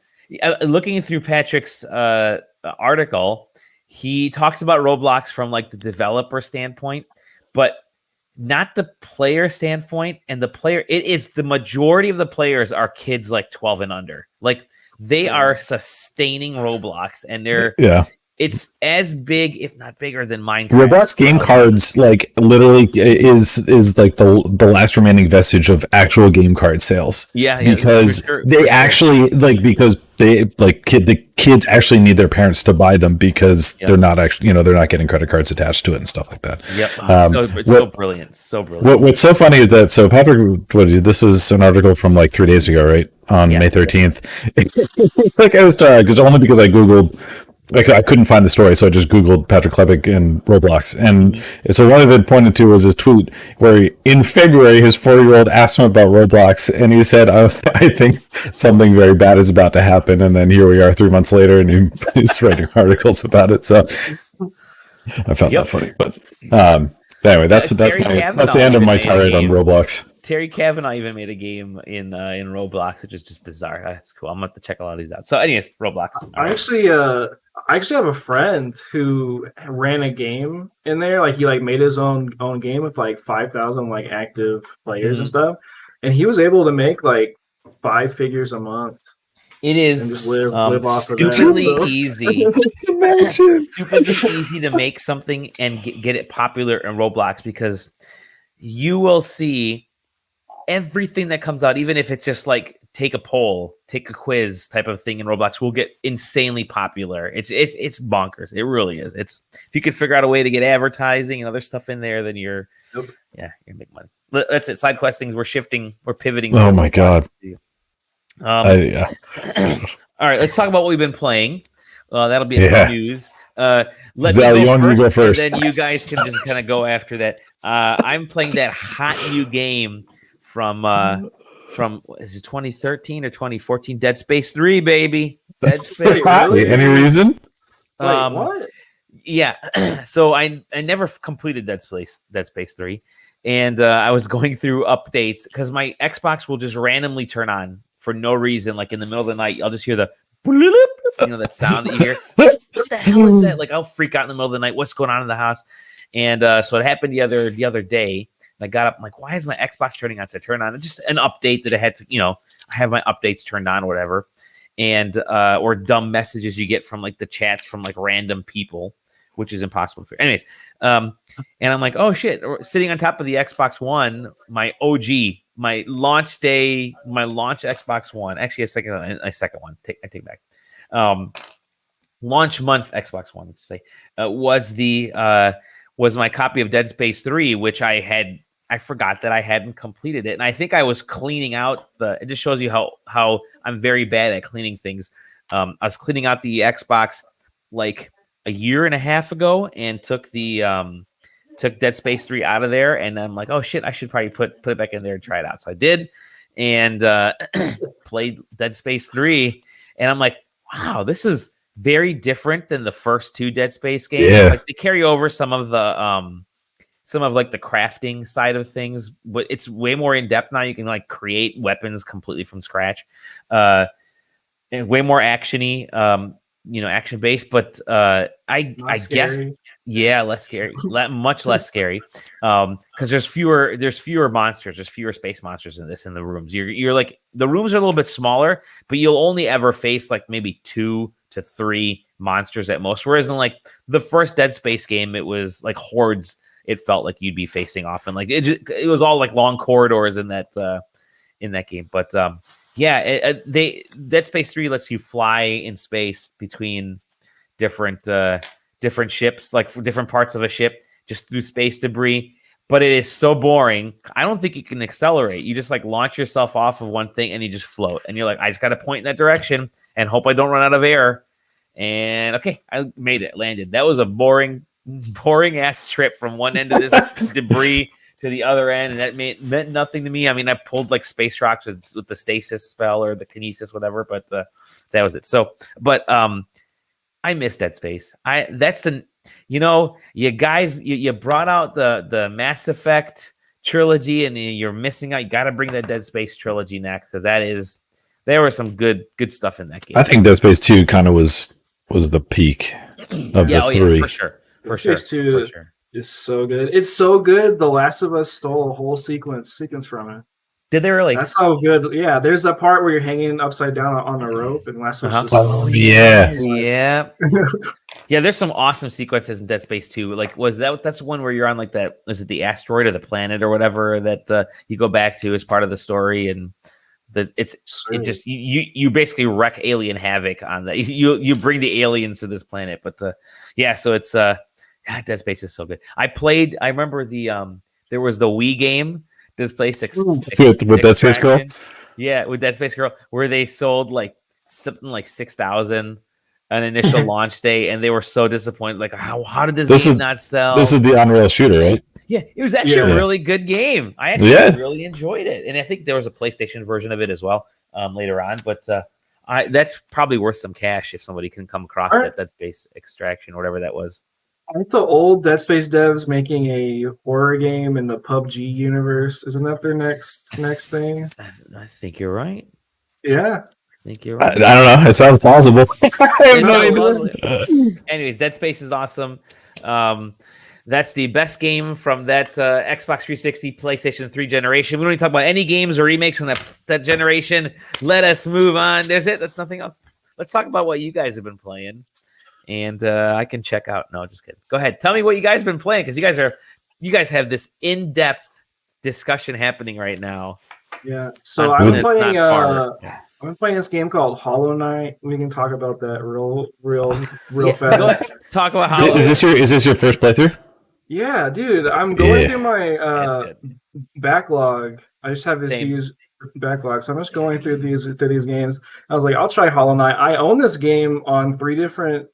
Looking through Patrick's article, he talks about Roblox from like the developer standpoint, but not the player standpoint. And the majority of the players are kids like 12 and under. Like they are sustaining Roblox, and it's as big, if not bigger, than Minecraft. Roblox game cards, like literally, is like the last remaining vestige of actual game card sales. Because they actually because the kids actually need their parents to buy them because they're not actually they're not getting credit cards attached to it and stuff like that. So brilliant. What's so funny is that Patrick, this was an article from like 3 days ago, right? On May 13th. Like I was talking, only because I googled like I couldn't find the story, so I just Googled Patrick Klepek and Roblox. And so one of it pointed to was his tweet where in February, his 4-year-old asked him about Roblox, and he said, I think something very bad is about to happen. And then here we are 3 months later, and he's writing articles about it. So I found that funny. But anyway, that's the end of my tirade on Roblox. Terry Kavanaugh even made a game in Roblox, which is just bizarre. That's cool. I'm gonna have to check a lot of these out. So, anyways, Roblox. I actually have a friend who ran a game in there. Like he made his own game with 5,000 active players and stuff, and he was able to make 5 figures a month. It is and just live off of that. Stupidly easy. Stupidly easy to make something and get it popular in Roblox, because you will see everything that comes out, even if it's just take a poll, take a quiz type of thing in Roblox, will get insanely popular. It's bonkers. It really is. It's if you could figure out a way to get advertising and other stuff in there, then you're gonna make money. That's it. SideQuesting. We're pivoting. Oh my god. All right, let's talk about what we've been playing. That'll be the news. Let me go first. Then you guys can just kind of go after that. I'm playing that hot new game from is it 2013 or 2014? Dead Space 3, baby. Dead Space. Really? Any reason? What? Yeah. So I never completed Dead Space 3, and I was going through updates because my Xbox will just randomly turn on for no reason. Like in the middle of the night, I'll just hear the that sound that you hear. What the hell is that? I'll freak out in the middle of the night. What's going on in the house? And so it happened the other day. And I got up, I'm like, why is my Xbox turning on? So I turned on. It's just an update that I had to, I have my updates turned on or whatever. And or dumb messages you get from the chats from random people, which is impossible to figure. Anyways, and I'm like, oh shit, sitting on top of the Xbox One, my OG, my launch Xbox One, actually a second one. I take back. Launch month Xbox One, let's say, was my copy of Dead Space 3, which I forgot that I hadn't completed it. And I think I was cleaning out it just shows you how I'm very bad at cleaning things. I was cleaning out the Xbox a year and a half ago and took Dead Space 3 out of there. And I'm like, oh shit, I should probably put it back in there and try it out. So I did, and played Dead Space 3. And I'm like, wow, this is very different than the first 2 Dead Space games. Yeah. They carry over some of the crafting side of things, but it's way more in depth now. You can create weapons completely from scratch, and way more actiony, action based. But I guess less scary, much less scary, because there's fewer monsters, there's fewer space monsters in the rooms. You're the rooms are a little bit smaller, but you'll only ever face maybe 2 to 3 monsters at most. Whereas in the first Dead Space game, it was hordes. It felt like you'd be facing off, and it was all long corridors in that game. But Dead Space 3 lets you fly in space between different ships, for different parts of a ship, just through space debris. But it is so boring. I don't think you can accelerate. You just launch yourself off of one thing and you just float. And you're I just got to point in that direction and hope I don't run out of air. And okay, I made it, landed. That was a boring ass trip from one end of this debris to the other end, and that meant nothing to me. I mean, I pulled space rocks with the stasis spell or the kinesis, whatever, but that was it. So, but I miss Dead Space. You guys, you brought out the Mass Effect trilogy, and you're missing out. You got to bring that Dead Space trilogy next, because there was some good stuff in that game. I think Dead Space 2 kind of was the peak of the 3. Yeah, for sure. For sure. Is so good. It's so good. The Last of Us stole a whole sequence from it. Did they really? That's how good. Yeah, there's a part where you're hanging upside down on a rope, and Last of Us. Yeah. Yeah, there's some awesome sequences in Dead Space 2. That's one where you're on that, is it the asteroid or the planet or whatever that you go back to as part of the story, and you basically wreck alien havoc on that. You bring the aliens to this planet, but so it's Dead Space is so good. I remember there was the Wii game, Dead Space with Dead Space Girl. Yeah, with Dead Space Girl, where they sold something 6,000 an initial launch day, and they were so disappointed. Like, how did this game not sell? This is the Unreal shooter, right? Yeah, it was actually a really good game. I actually really enjoyed it, and I think there was a PlayStation version of it as well later on. But that's probably worth some cash if somebody can come across that Dead Space Extraction or whatever that was. Aren't the old Dead Space devs making a horror game in the PUBG universe? Isn't that their next thing? I think you're right. Yeah. I think you're right. I don't know. It sounds plausible. Anyways, Dead Space is awesome. That's the best game from that Xbox 360, PlayStation 3 generation. We don't need to talk about any games or remakes from that generation. Let us move on. There's it. That's nothing else. Let's talk about what you guys have been playing. And I can check out. No, just kidding. Go ahead. Tell me what you guys have been playing, because you guys have this in-depth discussion happening right now. Yeah. So I'm playing this game called Hollow Knight. We can talk about that real fast. Talk about Hollow. Is this your first playthrough? Yeah, dude. I'm going through my backlog. I just have this huge backlog, so I'm just going through these games. I was like, I'll try Hollow Knight. I own this game on 3 different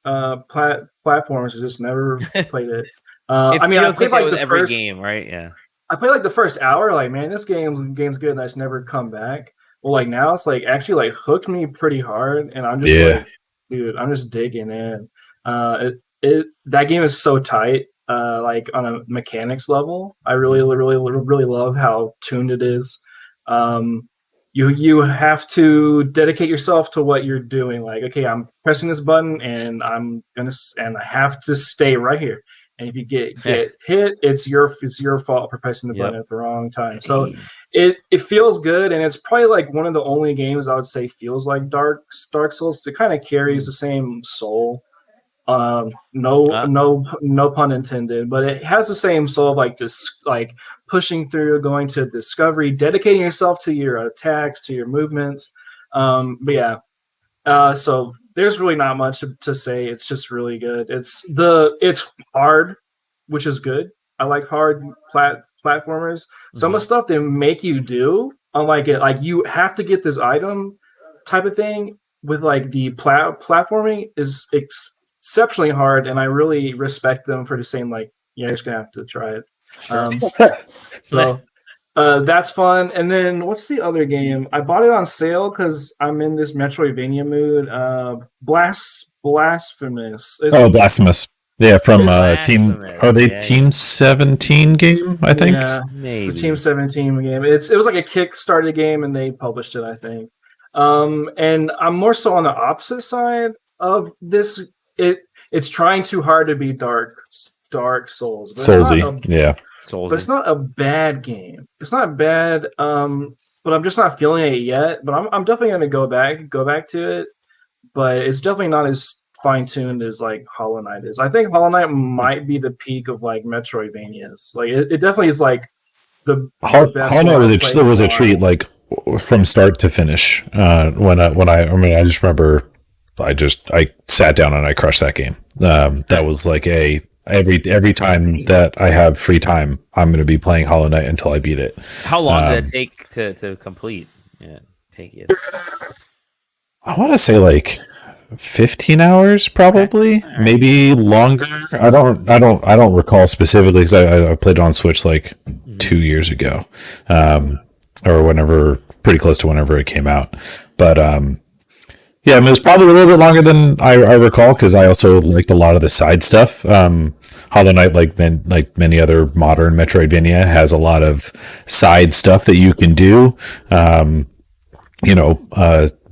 platforms. I just never played it. I played like the every first game, right? Yeah. I played like the first hour. Like, man, this game's good, and I just never come back. Well, like now it's like actually like hooked me pretty hard, and I'm just like, dude, I'm just digging in. That game is so tight. Like on a mechanics level, I really love how tuned it is. You have to dedicate yourself to what you're doing. Like, okay, I'm pressing this button and I have to stay right here. And if you get hit, it's your fault for pressing the button at the wrong time. So it feels good, and it's probably like one of the only games I would say feels like Dark Souls, because it kind of carries the same soul. No pun intended, but it has the same soul of like this, like pushing through, going to discovery, dedicating yourself to your attacks, to your movements. So there's really not much to say. It's just really good. It's hard, which is good. I like hard platformers. Some of the stuff they make you do, unlike it, like you have to get this item type of thing with like the platforming is exceptionally hard, and I really respect them for just saying like, yeah, you're just gonna have to try it. That's fun. And then what's the other game? I bought it on sale because I'm in this Metroidvania mood. Blasphemous. Blasphemous. Yeah, from Team 17 game, I think. Yeah, maybe. The Team 17 game. It was like a Kickstarter game, and they published it, I think. And I'm more so on the opposite side of this. It's trying too hard to be Dark Souls. Soulsy. But it's not a bad game. It's not bad. But I'm just not feeling it yet. But I'm definitely gonna go back to it. But it's definitely not as fine-tuned as like Hollow Knight is. I think Hollow Knight might be the peak of like Metroidvanias. Like it definitely is like the best. Hollow Knight was a treat, like from start to finish. I just remember I sat down and I crushed that game. That was like every time that I have free time, I'm going to be playing Hollow Knight until I beat it. How long did it take to complete? Yeah, take it. I want to say like 15 hours, probably, right. Maybe longer. I don't recall specifically because I played it on Switch like 2 years ago, or whenever, pretty close to whenever it came out. But yeah, I mean, it was probably a little bit longer than I recall because I also liked a lot of the side stuff. Hollow Knight, like many other modern Metroidvania, has a lot of side stuff that you can do.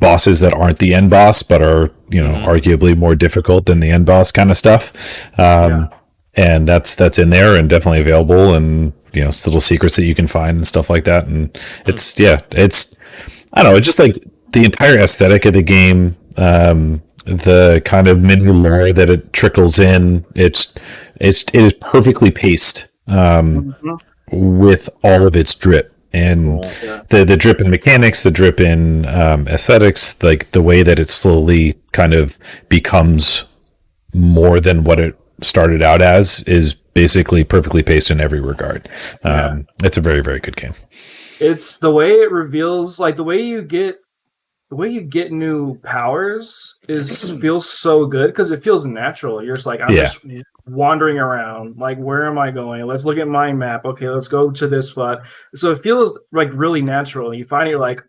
Bosses that aren't the end boss, but are, arguably more difficult than the end boss kind of stuff. And that's in there and definitely available, and, little secrets that you can find and stuff like that. And it's I don't know, it's just like the entire aesthetic of the game, the kind of mini lore that it trickles in, it is perfectly paced, with all of its drip. And the drip in mechanics, the drip in aesthetics, like the way that it slowly kind of becomes more than what it started out as, is basically perfectly paced in every regard. It's a very, very good game. It's the way it reveals, like the way you get the way you get new powers feels so good because it feels natural. You're just like, I'm just wandering around. Like, where am I going? Let's look at my map. Okay, let's go to this spot. So it feels like really natural. You find it like,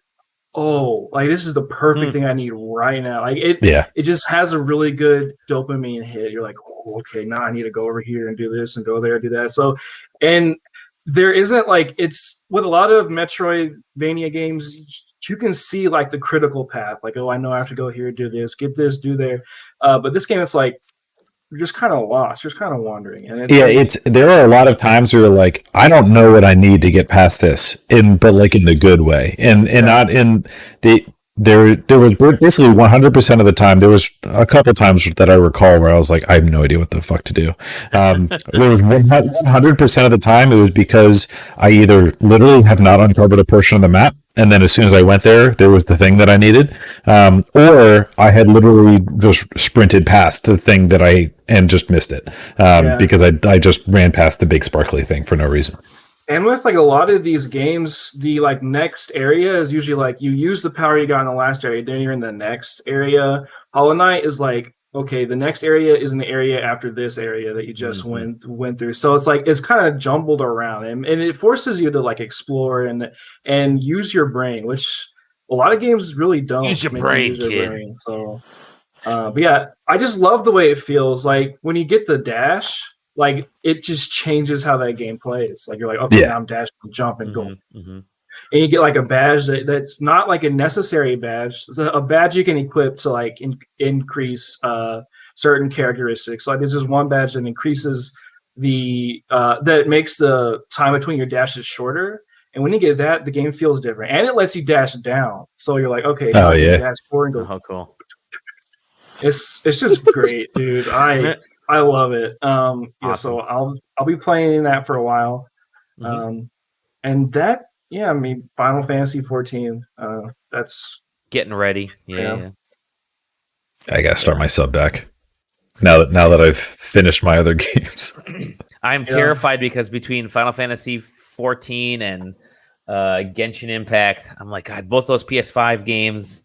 oh, like this is the perfect thing I need right now. Like it just has a really good dopamine hit. You're like, oh, okay, now I need to go over here and do this and go there and do that. So, and there isn't like, it's with a lot of Metroidvania games, you can see like the critical path. Like, oh, I know I have to go here, do this, get this, do there. But this game, it's like, you're just kind of lost. You're just kind of wandering. And there are a lot of times where you're like, I don't know what I need to get past this, but like in the good way, and not in the. There was basically 100% of the time. There was a couple times that I recall where I was like, I have no idea what the fuck to do. There was 100% of the time it was because I either literally have not uncovered a portion of the map, and then as soon as I went there was the thing that I needed, or I had literally just sprinted past the thing and just missed it because I just ran past the big sparkly thing for no reason. And with like a lot of these games, the like next area is usually like you use the power you got in the last area, then you're in the next area. Hollow Knight is like, okay, the next area is in the area after this area that you just went through. So it's like it's kind of jumbled around, and it forces you to like explore and use your brain, which a lot of games really don't use your brain, kid. So, but yeah, I just love the way it feels. Like when you get the dash. Like it just changes how that game plays. Like you're like, okay, now I'm dashing, jump, and go. And you get like a badge that's not like a necessary badge. It's a badge you can equip to like increase certain characteristics. Like there's just one badge that increases that makes the time between your dashes shorter. And when you get that, the game feels different, and it lets you dash down. So you're like, okay, now you dash forward and go. Oh, cool. It's just great, dude. I love it. Awesome. So I'll be playing that for a while. And that, I mean, Final Fantasy 14. That's getting ready. Yeah. I gotta start my sub back now that I've finished my other games. I'm terrified because between Final Fantasy 14 and Genshin Impact, I'm like, God, both those PS5 games.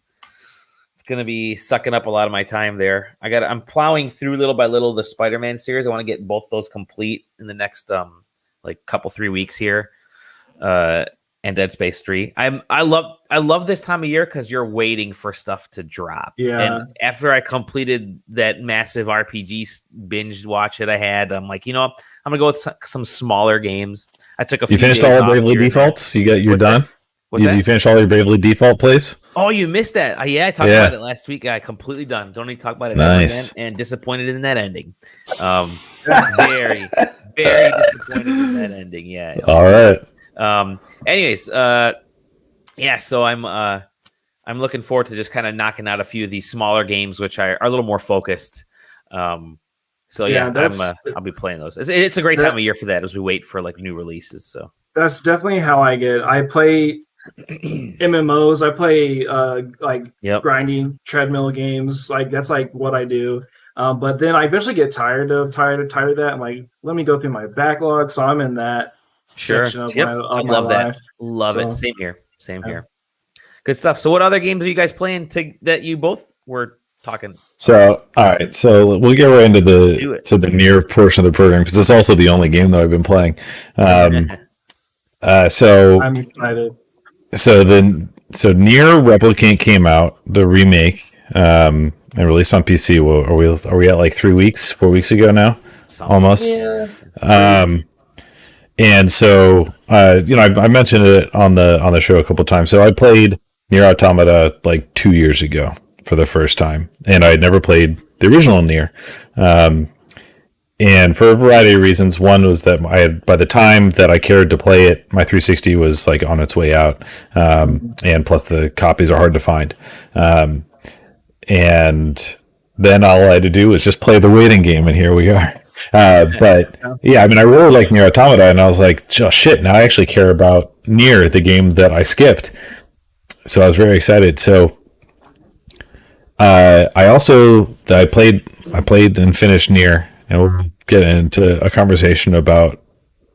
It's going to be sucking up a lot of my time there. I'm plowing through little by little the Spider-Man series. I want to get both those complete in the next like couple 3 weeks here. And Dead Space 3. I love this time of year because you're waiting for stuff to drop. Yeah. And after I completed that massive RPG binge watch that I had, I'm like, I'm gonna go with some smaller games. I took a few. You finished all of Bravely Defaults? You're done? Did you finish all your Bravely Default plays? Oh, you missed that. I talked about it last week. I completely done. Don't need to talk about it nice. Again, and disappointed in that ending. Very, very disappointed in that ending. Yeah. All right. Anyways, so I'm looking forward to just kind of knocking out a few of these smaller games, which are a little more focused. I'll be playing those. It's a great time of year for that as we wait for like new releases. So that's definitely how I play MMOs. I play grinding treadmill games. Like that's like what I do. But then I eventually get tired of that. I'm like, let me go through my backlog. So I'm in that section of my love life. That. Love it. Same here. Good stuff. So what other games are you guys playing that you both were talking? So all right. So we'll get right into the NIER portion of the program because it's also the only game that I've been playing. So I'm excited. So NIER Replicant came out, the remake, and released on PC. Are we at like 4 weeks ago now? Almost. Yeah. And so I mentioned it on the show a couple of times. So I played NIER Automata like 2 years ago for the first time, and I had never played the original NIER. And for a variety of reasons. One was that by the time that I cared to play it, my 360 was like on its way out. And plus the copies are hard to find. And then all I had to do was just play the waiting game, and here we are. But yeah, I mean, I really like NIER Automata, and I was like, oh, shit, now I actually care about NIER, the game that I skipped. So I was very excited. So I played and finished NIER. And we'll get into a conversation about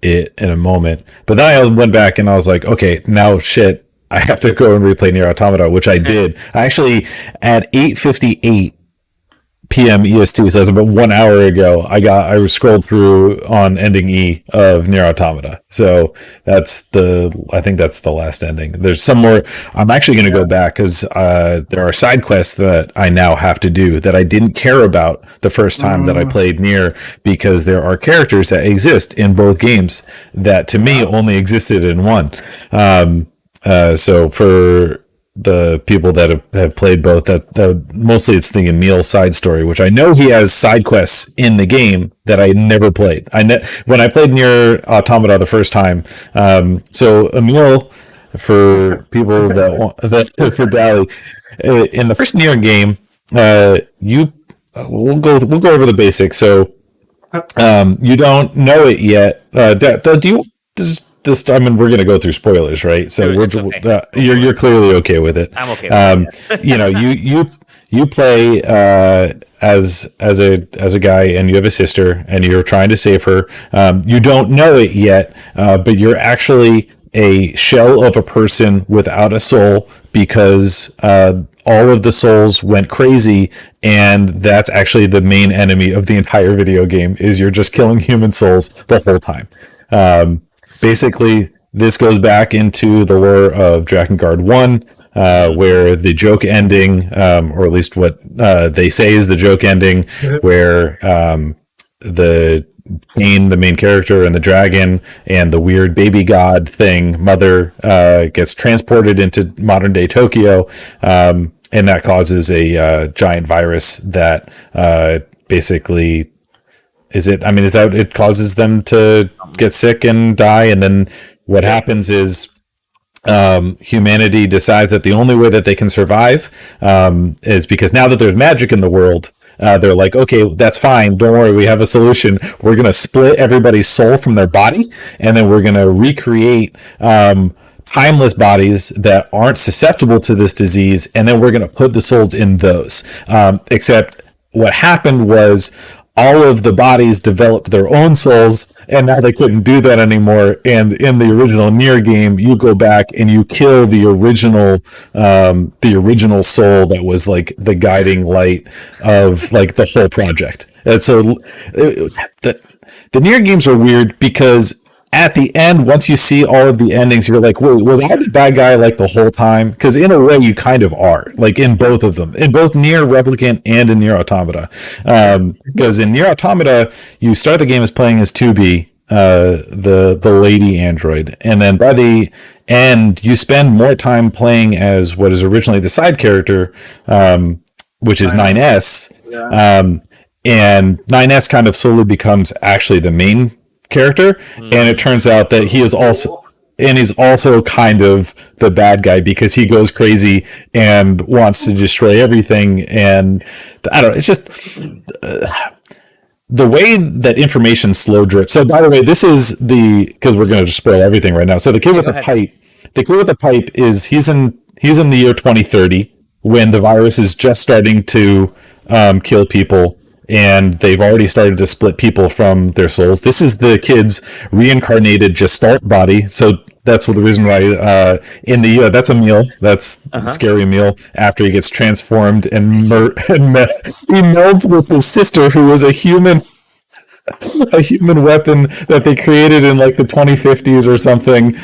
it in a moment. But then I went back and I was like, okay, now shit, I have to go and replay Nier Automata, which I did. I actually at 8:58 p.m. EST, so that's about 1 hour ago. I scrolled through on ending E of Nier Automata. So I think that's the last ending. There's some more. I'm actually going to go back because there are side quests that I now have to do that I didn't care about the first time that I played Nier, because there are characters that exist in both games that to me only existed in one. So for the people that have played both, that mostly it's the Emil side story, which I know he has side quests in the game that I never played. When I played Nier Automata the first time, so Emil, for people that for Dally, in the first Nier game, we'll go over the basics. So you don't know it yet. Do you? I mean, we're going to go through spoilers, right? So okay. You're clearly okay with it. I'm okay with it. You know, you play as a guy, and you have a sister, and you're trying to save her. You don't know it yet, but you're actually a shell of a person without a soul, because all of the souls went crazy, and that's actually the main enemy of the entire video game. Is you're just killing human souls the whole time. Basically, this goes back into the lore of Drakengard 1, where the joke ending, or at least what they say is the joke ending, where the main character, and the dragon and the weird baby god thing, Mother, gets transported into modern day Tokyo, and that causes a giant virus that basically... Is that it causes them to get sick and die? And then what happens is humanity decides that the only way that they can survive is because now that there's magic in the world, they're like, okay, that's fine. Don't worry. We have a solution. We're going to split everybody's soul from their body, and then we're going to recreate timeless bodies that aren't susceptible to this disease. And then we're going to put the souls in those. Except what happened was, all of the bodies developed their own souls, and now they couldn't do that anymore. And in the original Nier game, you go back and you kill the original soul that was like the guiding light of like the whole project. And so the Nier games are weird, because at the end, once you see all of the endings, you're like, wait, was I the bad guy like the whole time? Because in a way, you kind of are, like in both of them, in both Nier Replicant and in Nier Automata. Because in Nier Automata, you start the game as playing as 2B, the lady android, and then by the end, you spend more time playing as what is originally the side character, which is 9S, and 9S kind of slowly becomes actually the main character, and it turns out that he's also kind of the bad guy, because he goes crazy and wants to destroy everything. And I don't know, it's just the way that information slow drips. So by the way, this is because we're going to just spoil everything right now. So the kid with the pipe is he's in the year 2030, when the virus is just starting to kill people, and they've already started to split people from their souls. This is the kid's reincarnated Gestalt body. So that's the reason why that's Emil. That's scary Emil. After he gets transformed and he melds with his sister, who was a human weapon that they created in like the 2050s or something.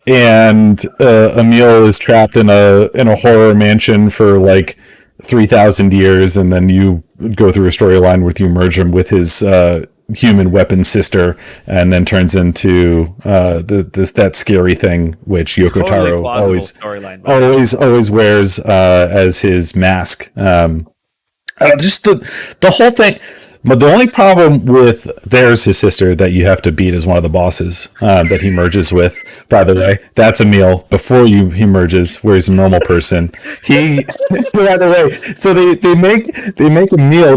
And Emil is trapped in a horror mansion for like 3,000 years, and then you go through a storyline where you merge him with his human weapon sister, and then turns into that scary thing which Yoko Taro always wears as his mask. Just the whole thing. But the only problem with there's his sister that you have to beat as one of the bosses that he merges with. By the way, that's Emil before he merges, where he's a normal person. By the way, so they make Emil.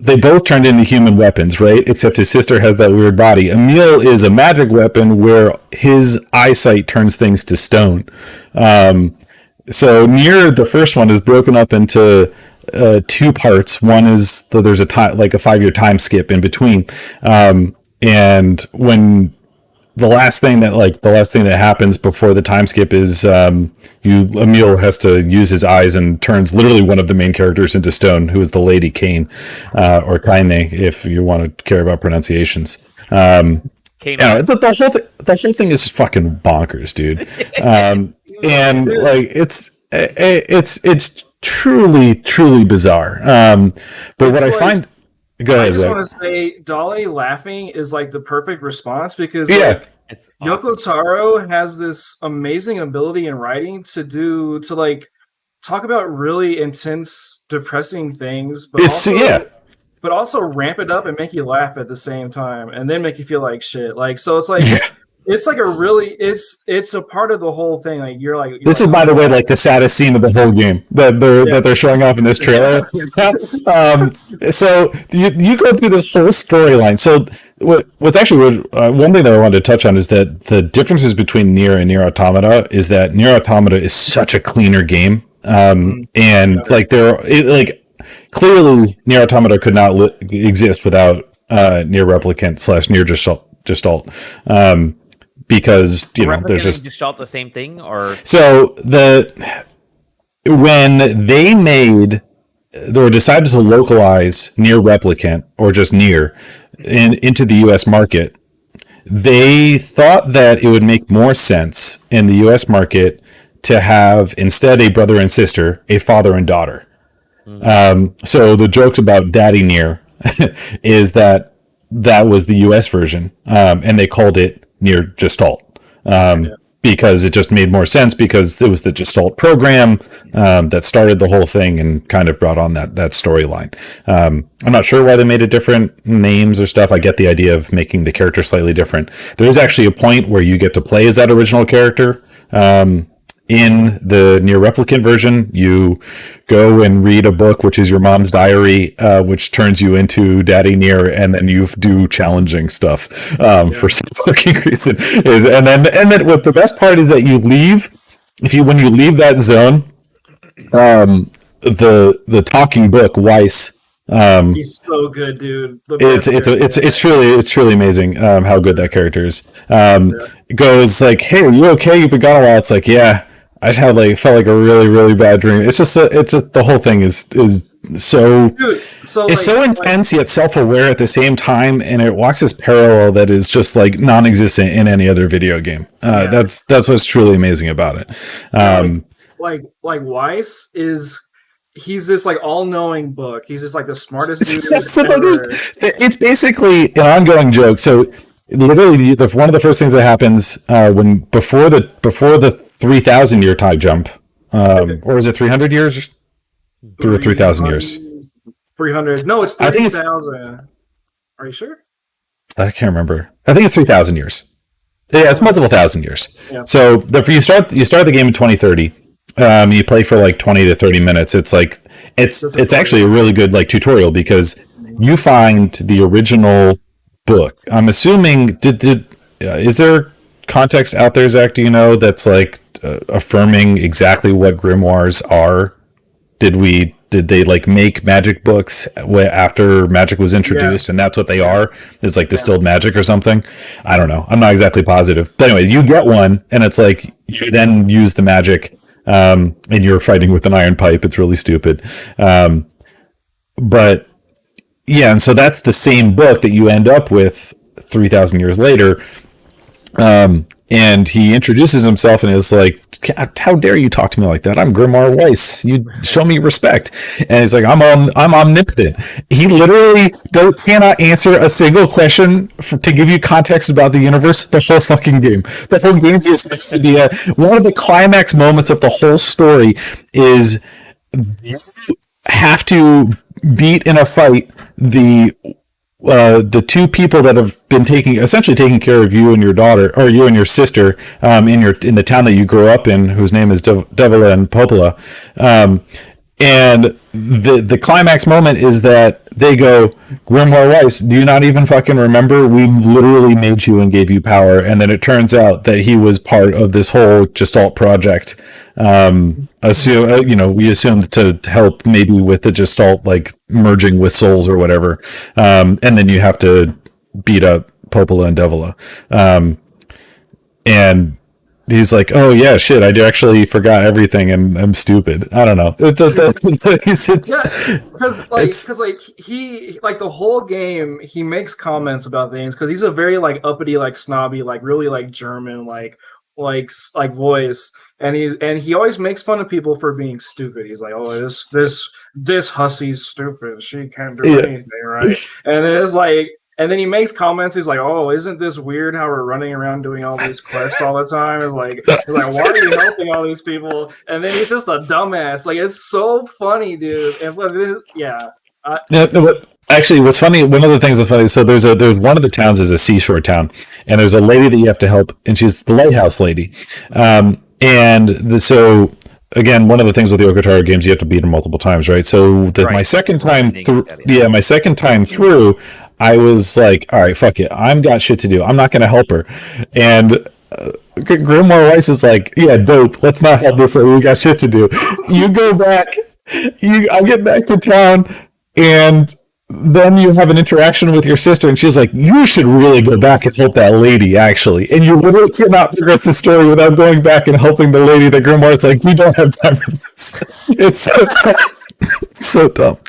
They both turned into human weapons, right? Except his sister has that weird body. Emil is a magic weapon where his eyesight turns things to stone. So Nier, the first one, is broken up into two parts. One is that there's a 5-year time skip in between, and when the last thing that happens before the time skip is Emil has to use his eyes and turns literally one of the main characters into stone, who is the Lady Kane, or Kaine, if you want to care about pronunciations. The whole thing is just fucking bonkers, dude. And like it's truly bizarre. But what I find. Go ahead, I just want to say, Dolly laughing is like the perfect response because like, it's awesome. Yoko Taro has this amazing ability in writing to like talk about really intense, depressing things, but also ramp it up and make you laugh at the same time, and then make you feel like shit. Like so, it's like. It's like a really it's a part of the whole thing. Like this is, by the way, like the saddest scene of the whole game that they're showing off in this trailer. So you go through this whole storyline. So what's actually one thing that I wanted to touch on is that the differences between NIER and NIER Automata is that NIER Automata is such a cleaner game, and like clearly NIER Automata could not exist without NIER Replicant / NIER Gestalt. Because they're just Gestalt the same thing, or so when they decided to localize NIER Replicant or just NIER into the U.S. market, they thought that it would make more sense in the U.S. market to have instead a brother and sister, a father and daughter. So the jokes about Daddy NIER is that was the U.S. version, and they called it NIER Gestalt, because it just made more sense because it was the Gestalt program that started the whole thing and kind of brought on that storyline. I'm not sure why they made it different names or stuff. I get the idea of making the character slightly different. There is actually a point where you get to play as that original character. In the NIER Replicant version, you go and read a book, which is your mom's diary, which turns you into Daddy NIER, and then you do challenging stuff for some fucking reason. And then what the best part is that you leave. When you leave that zone, the talking book Weiss. He's so good, dude. It's truly amazing how good that character is. It goes like, "Hey, are you okay? You've been gone a while." It's like, "Yeah, I just felt like a really, really bad dream." It's just the whole thing is so so intense yet self-aware at the same time, and it walks this parallel that is just like non-existent in any other video game. That's what's truly amazing about it. Like Weiss is. He's this like all-knowing book. He's just like the smartest dude ever. It's basically an ongoing joke. So literally, one of the first things that happens before the 3,000 year time jump, or is it 300 years? 3,000 years. 300. No, it's 3,000. Are you sure? I can't remember. I think it's 3,000 years. Yeah, it's multiple thousand years. Yeah. So you start the game in 2030. You play for like 20 to 30 minutes. It's like it's actually a really good like tutorial because you find the original book. I'm assuming is there context out there, Zach? Do you know that's like affirming exactly what grimoires are? Did they like make magic books after magic was introduced, and that's what they are? It's like distilled magic or something. I don't know. I'm not exactly positive. But anyway, you get one, and it's like you then use the magic. And you're fighting with an iron pipe. It's really stupid. But yeah, and so that's the same book that you end up with 3,000 years later. And he introduces himself and is like, "How dare you talk to me like that? I'm Grimoire Weiss. You show me respect." And he's like, "I'm omnipotent." He literally cannot answer a single question to give you context about the universe. The whole fucking game. The whole game is the idea. One of the climax moments of the whole story is you have to beat in a fight the two people that have been essentially taking care of you and your daughter, or you and your sister, in the town that you grew up in, whose name is Devila and Popola. And the climax moment is that they go, "Grimoire Weiss, do you not even fucking remember? We literally made you and gave you power." And then it turns out that he was part of this whole Gestalt project. We assumed to help maybe with the Gestalt, like merging with souls or whatever. And then you have to beat up Popola and Devila. and he's like, "Oh yeah, shit! I actually forgot everything, and I'm stupid. I don't know." Because he like the whole game he makes comments about things because he's a very like uppity, like snobby, like really like German, like voice, and he always makes fun of people for being stupid. He's like, "Oh, this hussy's stupid. She can't do anything right," and it's like. And then he makes comments. He's like, "Oh, isn't this weird how we're running around doing all these quests all the time?" It's like, "Why are you helping all these people?" And then he's just a dumbass. Like, it's so funny, dude. And but actually, what's funny? One of the things that's funny. So there's one of the towns is a seashore town, and there's a lady that you have to help, and she's the lighthouse lady. So again, one of the things with the Okotaro games, you have to beat them multiple times, right? So my second time through, my second time through. I was like, all right, fuck it. I've got shit to do. I'm not going to help her. And Grimoire Weiss is like, yeah, dope. Let's not help this. We got shit to do. You go back. I get back to town, and then you have an interaction with your sister, and she's like, you should really go back and help that lady, actually. And you literally cannot progress the story without going back and helping the lady. The Grimoire's like, we don't have time for this. It's so dumb.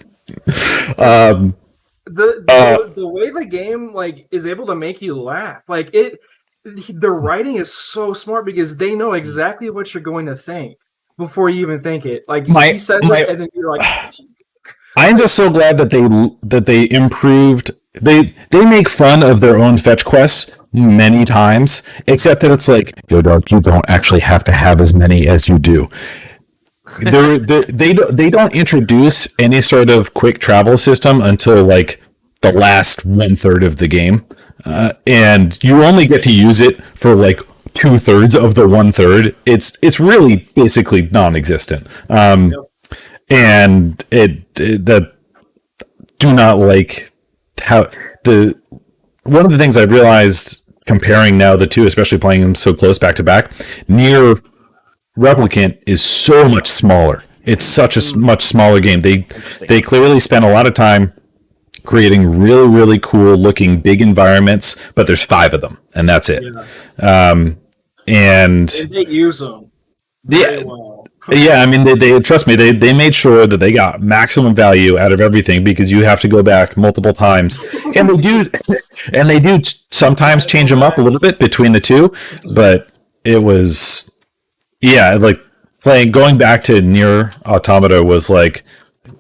The way the game like is able to make you laugh, like the writing is so smart because they know exactly what you're going to think before you even think it. Like he says it, and then you're like, I'm just so glad that they improved. They make fun of their own fetch quests many times, except that it's like, yo, dog, you don't actually have to have as many as you do. They don't introduce any sort of quick travel system until like the last 1/3 of the game, and you only get to use it for like 2/3 of the 1/3. It's really basically non-existent. And that do not like how one of the things I've realized comparing now the two, especially playing them so close back to back, NIER Replicant is so much smaller. It's such a much smaller game. They clearly spent a lot of time creating really, really cool looking big environments, but there's 5 of them, and that's it. And they use them very well. Yeah, I mean, they trust me. They made sure that they got maximum value out of everything because you have to go back multiple times, and they do sometimes change them up a little bit between the two. But it was, like going back to NIER Automata was like,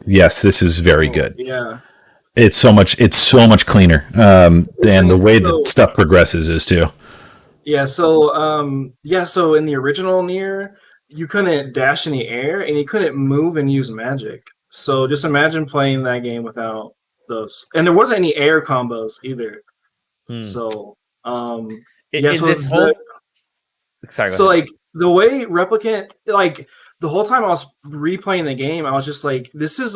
yes, this is very good. Yeah, it's so much cleaner, and the way that stuff progresses is too. Yeah. So So in the original NIER, you couldn't dash in the air and you couldn't move and use magic. So just imagine playing that game without those. And there wasn't any air combos either. So like the way Replicant, like the whole time I was replaying the game, I was just like, this is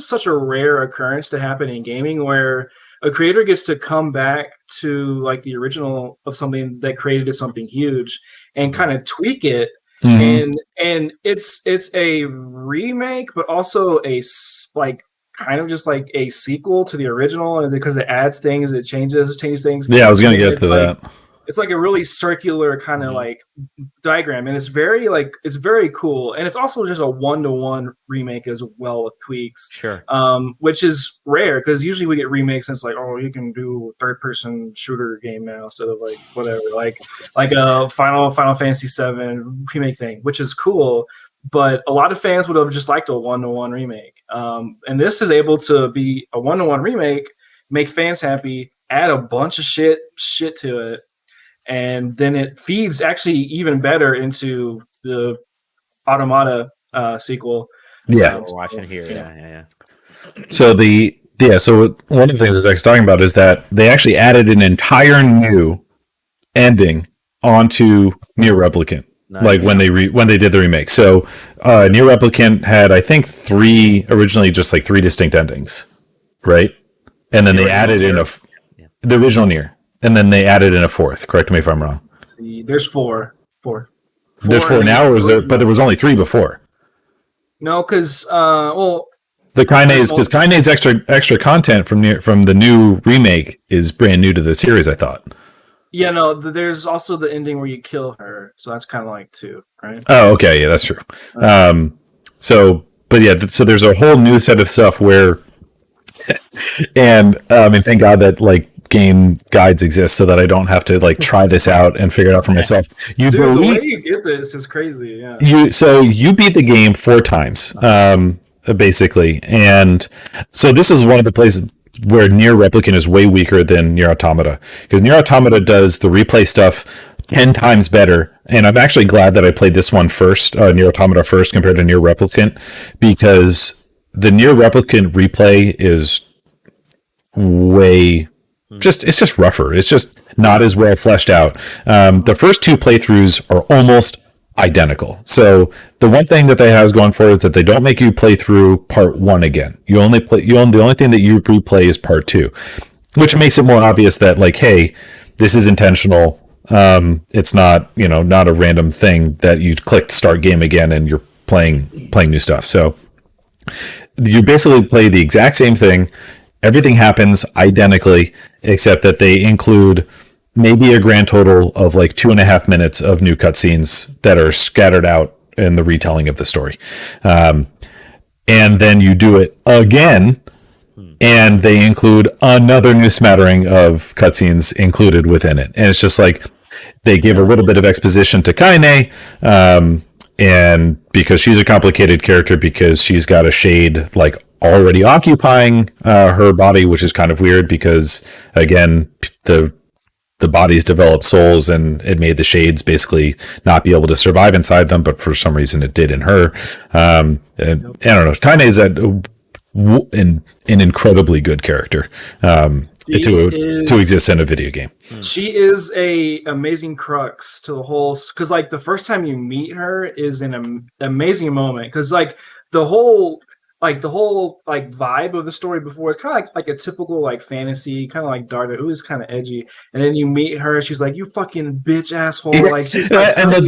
such a rare occurrence to happen in gaming where a creator gets to come back to like the original of something that created something huge and kind of tweak it. Mm-hmm. And it's a remake, but also a like kind of just like a sequel to the original, because it adds things, it changes things. Yeah, I was gonna get to that. It's like a really circular kind of like diagram, and it's very cool, and it's also just a 1-to-1 remake as well with tweaks. Sure. Which is rare because usually we get remakes and it's like, oh, you can do third-person shooter game now instead of like whatever, like a Final Fantasy VII remake thing, which is cool. But a lot of fans would have just liked a 1-to-1 remake. And this is able to be a 1-to-1 remake, make fans happy, add a bunch of shit to it. And then it feeds actually even better into the Automata sequel. Yeah, we're watching here. Yeah. So so one of the things that Zach's talking about is that they actually added an entire new ending onto NIER Replicant. Nice. Like when they did the remake. So NIER Replicant had, I think, originally just like 3 distinct endings, right? And then they added in the original NIER. And then they added in a 4th. Correct me if I'm wrong. See, there's 4. There's 4 now, but there was only 3 before. No, because the Kaine's extra content from the new remake is brand new to the series, I thought. Yeah, no. There's also the ending where you kill her, so that's kind of like 2, right? Oh, okay, yeah, that's true. But yeah, so there's a whole new set of stuff where, and and thank God that like game guides exist so that I don't have to like try this out and figure it out for myself. Dude, the way you get this is crazy. Yeah. You beat the game 4 times, basically, and so this is one of the places where NIER Replicant is way weaker than NIER Automata, because NIER Automata does the replay stuff 10 times better, and I'm actually glad that I played this one first, NIER Automata first compared to NIER Replicant, because the NIER Replicant replay is way it's just rougher. It's just not as well fleshed out. The first 2 playthroughs are almost identical. So the one thing that they has going for it is that they don't make you play through part 1 again. The only thing that you replay is part 2, which makes it more obvious that like, hey, this is intentional. It's not, not a random thing that you click start game again and you're playing new stuff. So you basically play the exact same thing. Everything happens identically, except that they include maybe a grand total of like 2.5 minutes of new cutscenes that are scattered out in the retelling of the story. And then you do it again, and they include another new smattering of cutscenes included within it. And it's just like they give a little bit of exposition to Kaine, and because she's a complicated character, because she's got a shade like already occupying her body, which is kind of weird because again the bodies developed souls and it made the shades basically not be able to survive inside them, but for some reason it did in her. And I don't know, Kaine is an incredibly good character to exist in a video game. She is a amazing crux to the whole, because like the first time you meet her is an amazing moment, because like the whole vibe of the story before is kind of like a typical like fantasy, kind of like Darda, who is kind of edgy, and then you meet her, she's like, "You fucking bitch asshole!" Like she's like, and they're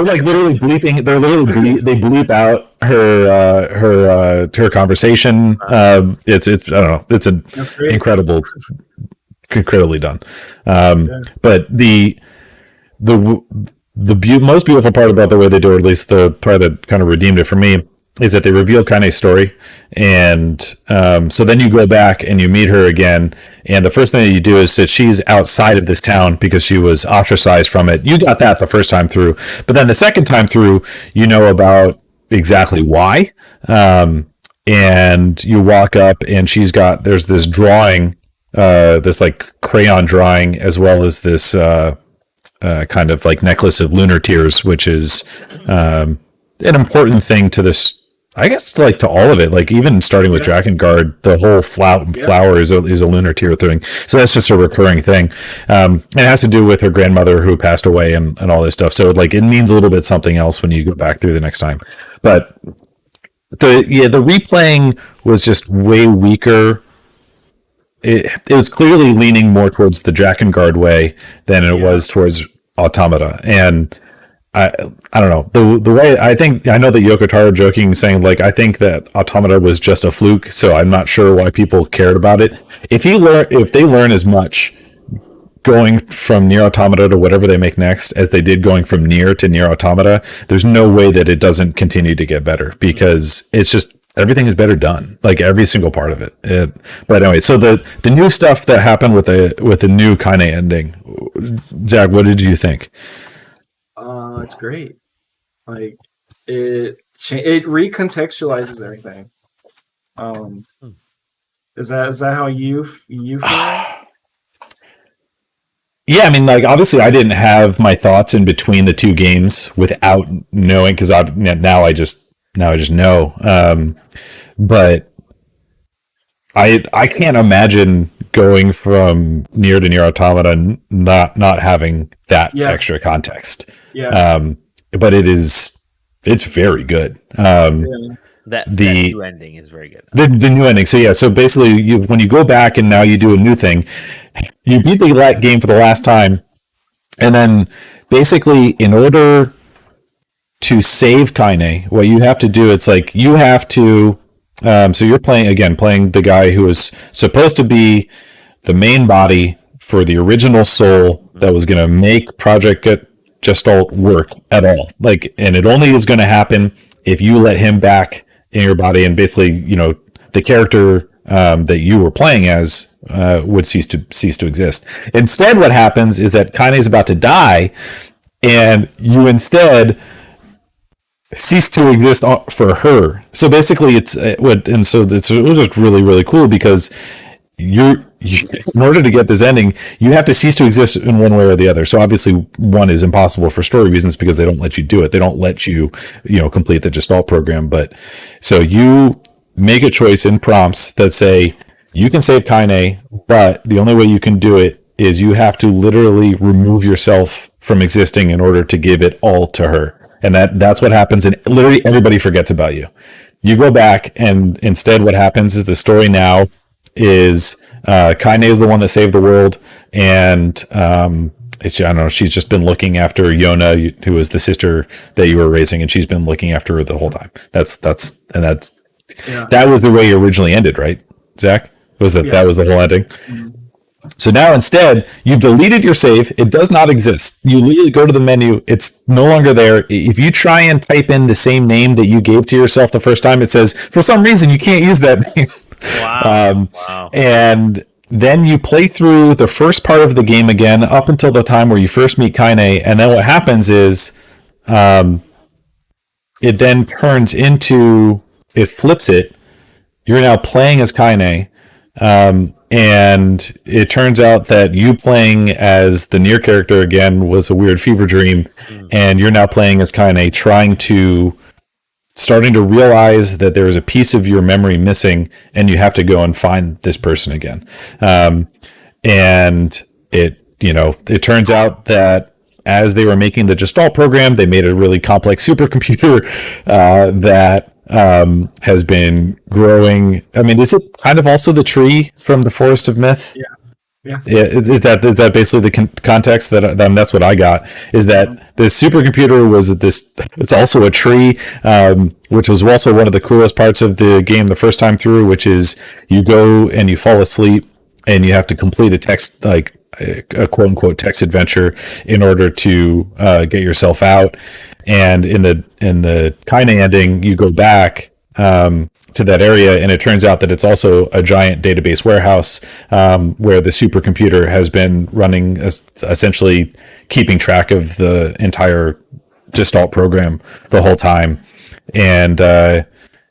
like literally bleeping. They bleep out her conversation. It's I don't know. It's incredibly done. But the most beautiful part about the way they do it, at least the part that kind of redeemed it for me, is that they reveal Kaine's story, and so then you go back and you meet her again, and the first thing that you do is that she's outside of this town because she was ostracized from it. You got that the first time through, but then the second time through, you know about exactly why, and you walk up and there's this drawing, this like crayon drawing, as well as this kind of like necklace of lunar tears, which is an important thing to this, I guess, like to all of it. Like even starting with Drakengard, the whole flower is a lunar tear thing. So that's just a recurring thing. It has to do with her grandmother who passed away and all this stuff. So like it means a little bit something else when you go back through the next time. But the replaying was just way weaker. It was clearly leaning more towards the Drakengard way than it was towards Automata. And I don't know, the way I know that Yoko Taro joking, saying like, I think that Automata was just a fluke, so I'm not sure why people cared about it. If they learn as much going from NIER Automata to whatever they make next as they did going from NIER to NIER Automata, there's no way that it doesn't continue to get better, because it's just everything is better done, like every single part of it. But anyway, so the new stuff that happened with the new Kaine ending, Zach, what did you think? It's great. Like it recontextualizes everything. Is that how you feel? Yeah, I mean, like obviously, I didn't have my thoughts in between the two games without knowing, because now I just know. But I can't imagine going from NIER to NIER Automata not having that extra context. But it's very good. That new ending is very good. The new ending. So basically, when you go back and now you do a new thing, you beat the game for the last time, and then basically in order to save Kaine, what you have to do, it's like you have to. So you're playing the guy who is supposed to be the main body for the original soul that was going to make Project Gestalt work at all. Like, and it only is going to happen if you let him back in your body, and basically, the character that you were playing as would cease to exist. Instead, what happens is that Kaine is about to die, and you instead cease to exist for her. So basically, it was really, really cool, because you in order to get this ending, you have to cease to exist in one way or the other. So obviously, one is impossible for story reasons because they don't let you do it. They don't let you, complete the Gestalt program. But so you make a choice in prompts that say you can save Kaine, but the only way you can do it is you have to literally remove yourself from existing in order to give it all to her. And that's what happens, and literally everybody forgets about you. You go back, and instead what happens is the story now is Kaine is the one that saved the world, and I don't know, she's just been looking after Yona, who is the sister that you were raising, and she's been looking after her the whole time. That was the way it originally ended, right, Zach? That was the whole ending? Mm-hmm. So now instead, you've deleted your save. It does not exist. You literally go to the menu. It's no longer there. If you try and type in the same name that you gave to yourself the first time, it says, for some reason, you can't use that name. Wow. Wow. And then you play through the first part of the game again up until the time where you first meet Kaine. And then what happens is it then turns into, it flips it. You're now playing as Kaine. And it turns out that you playing as the NIER character again was a weird fever dream, and you're now playing as Kaine, starting to realize that there is a piece of your memory missing, and you have to go and find this person again. And it turns out that as they were making the Gestalt program, they made a really complex supercomputer that has been growing. I mean, is it kind of also the tree from the Forest of Myth? Yeah. Is that basically the context that's what I got, is that this supercomputer was this, it's also a tree, which was also one of the coolest parts of the game the first time through, which is you go and you fall asleep and you have to complete a text, like a quote unquote text adventure in order to get yourself out. And in the Kaine ending, you go back to that area, and it turns out that it's also a giant database warehouse where the supercomputer has been running, essentially keeping track of the entire Gestalt program the whole time. And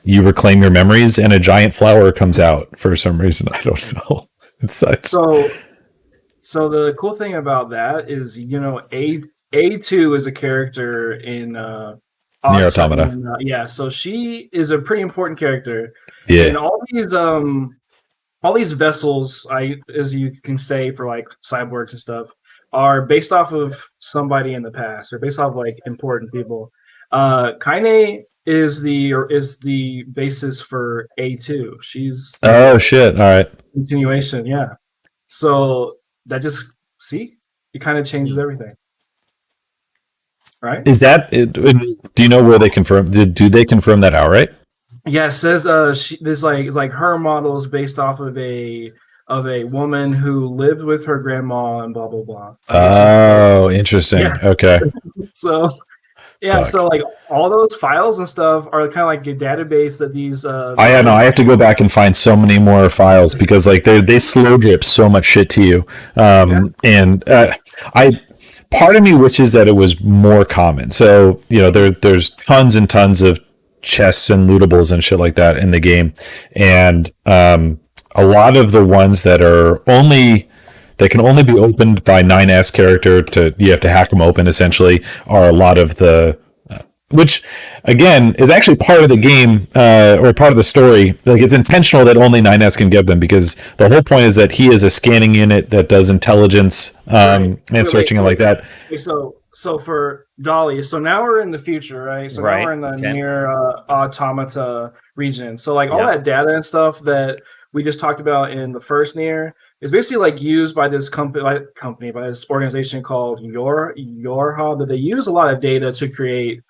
you reclaim your memories, and a giant flower comes out for some reason. I don't know. So the cool thing about that is, A2 is a character in NIER Automata. So she is a pretty important character. Yeah. And all these vessels, as you can say, for like cyborgs and stuff, are based off of somebody in the past, or based off of like important people. Kaine is the basis for A2. She's shit. All right. Continuation, yeah. So that just it kind of changes everything. Right? Is that? Do you know where they confirm? Do they confirm that outright? Yeah, it says there's like her model is based off of a woman who lived with her grandma and blah blah blah. Oh, interesting. Yeah. Okay. So so like all those files and stuff are kind of like a database that these. I have to go back and find so many more files because like they slow drip so much shit to you, and part of me wishes that it was more common. So, there's tons and tons of chests and lootables and shit like that in the game. And a lot of the ones that can only be opened by 9S character, you have to hack them open essentially, are a lot of the which again is actually part of the game or part of the story. Like, it's intentional that only 9S can get them, because the whole point is that he is a scanning unit that does intelligence and searching and like that. So for Dolly, so now we're in the future, right? So now we're in the NIER Automata region. So like all that data and stuff that we just talked about in the first NIER is basically like used by this company by this organization called NIERLy, that they use a lot of data to create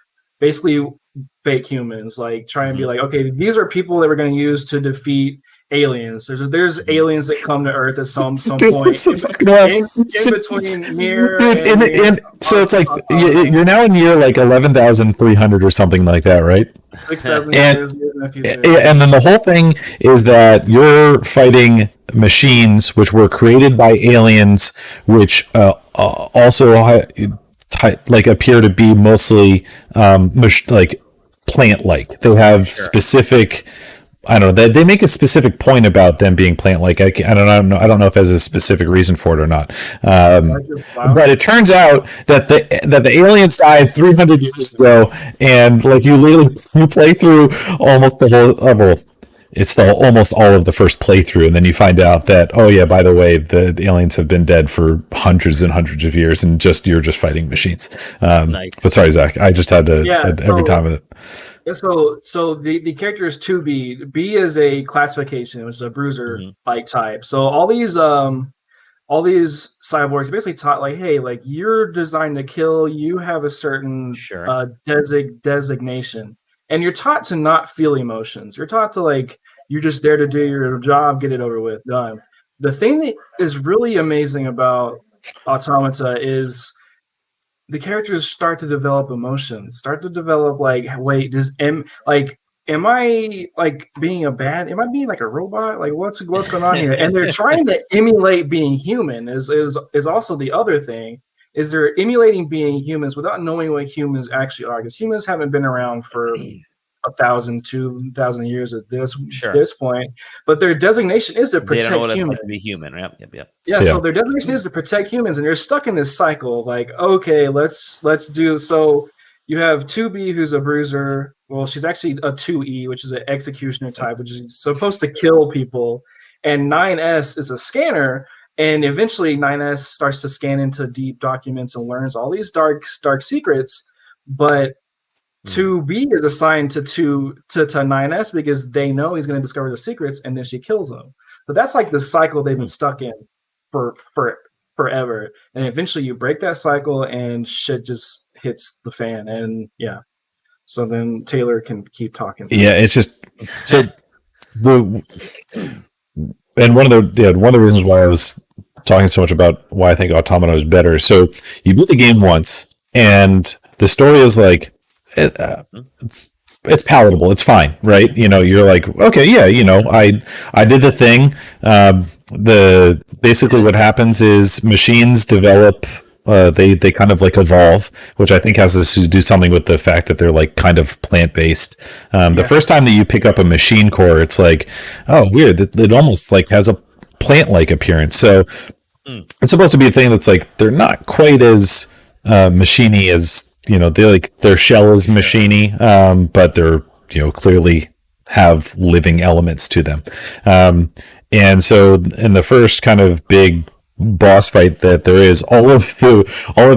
basically fake humans, like try and be like, okay, these are people that we're going to use to defeat aliens. There's aliens that come to Earth at some Dude, point so in between NIER dude, and so it's like you're now in NIER like 11,300 or something like that, right? 6,000 And years in the future. and then the whole thing is that you're fighting machines which were created by aliens, which also like appear to be mostly like plant-like. They have specific. I don't know. They make a specific point about them being plant-like. I don't know if there's a specific reason for it or not. But it turns out that the aliens died 300 years ago, and like you play through almost the whole level. It's almost all of the first playthrough, and then you find out that, oh yeah, by the way, the aliens have been dead for hundreds and hundreds of years, and you're just fighting machines. Nice. But sorry, Zach, I just had to every time with it. So the character is 2B. B is a classification, which is a bruiser like type. So all these cyborgs are basically taught like, hey, like you're designed to kill. You have a certain designation, and you're taught to not feel emotions. You're taught to like you're just there to do your job, get it over with, done. The thing that is really amazing about Automata is the characters start to develop emotions, start to develop like, wait, am I like being am I being like a robot? Like what's going on here? And they're trying to emulate being human is also the other thing, is they're emulating being humans without knowing what humans actually are, because humans haven't been around for 1,000, 2,000 years at this point, but their designation is to protect humans. Like to be human. Yep. Yeah, so their designation is to protect humans, and they're stuck in this cycle. Like, okay, let's do. So you have 2B, who's a bruiser. Well, she's actually a 2E, which is an executioner type, which is supposed to kill people, and 9S is a scanner. And eventually, 9S starts to scan into deep documents and learns all these dark secrets, but 2B is assigned to 9S because they know he's going to discover the secrets, and then she kills him. So that's like the cycle they've been stuck in for forever. And eventually you break that cycle and shit just hits the fan. And yeah, so then Taylor can keep talking. Yeah, it's just so one of the reasons why I was talking so much about why I think Automata is better. So you beat the game once, and the story is like, it's palatable, it's fine, right? You know, you're like, okay, yeah, you know, I did the thing. Basically what happens is machines develop, they kind of like evolve, which I think has to do something with the fact that they're like kind of plant-based. The first time that you pick up a machine core, it's like, oh, weird, it almost like has a plant-like appearance. So it's supposed to be a thing that's like, they're not quite as machiney as, you know, they like their shell is machiney, but they're, you know, clearly have living elements to them. And so in the first kind of big boss fight that there is, all of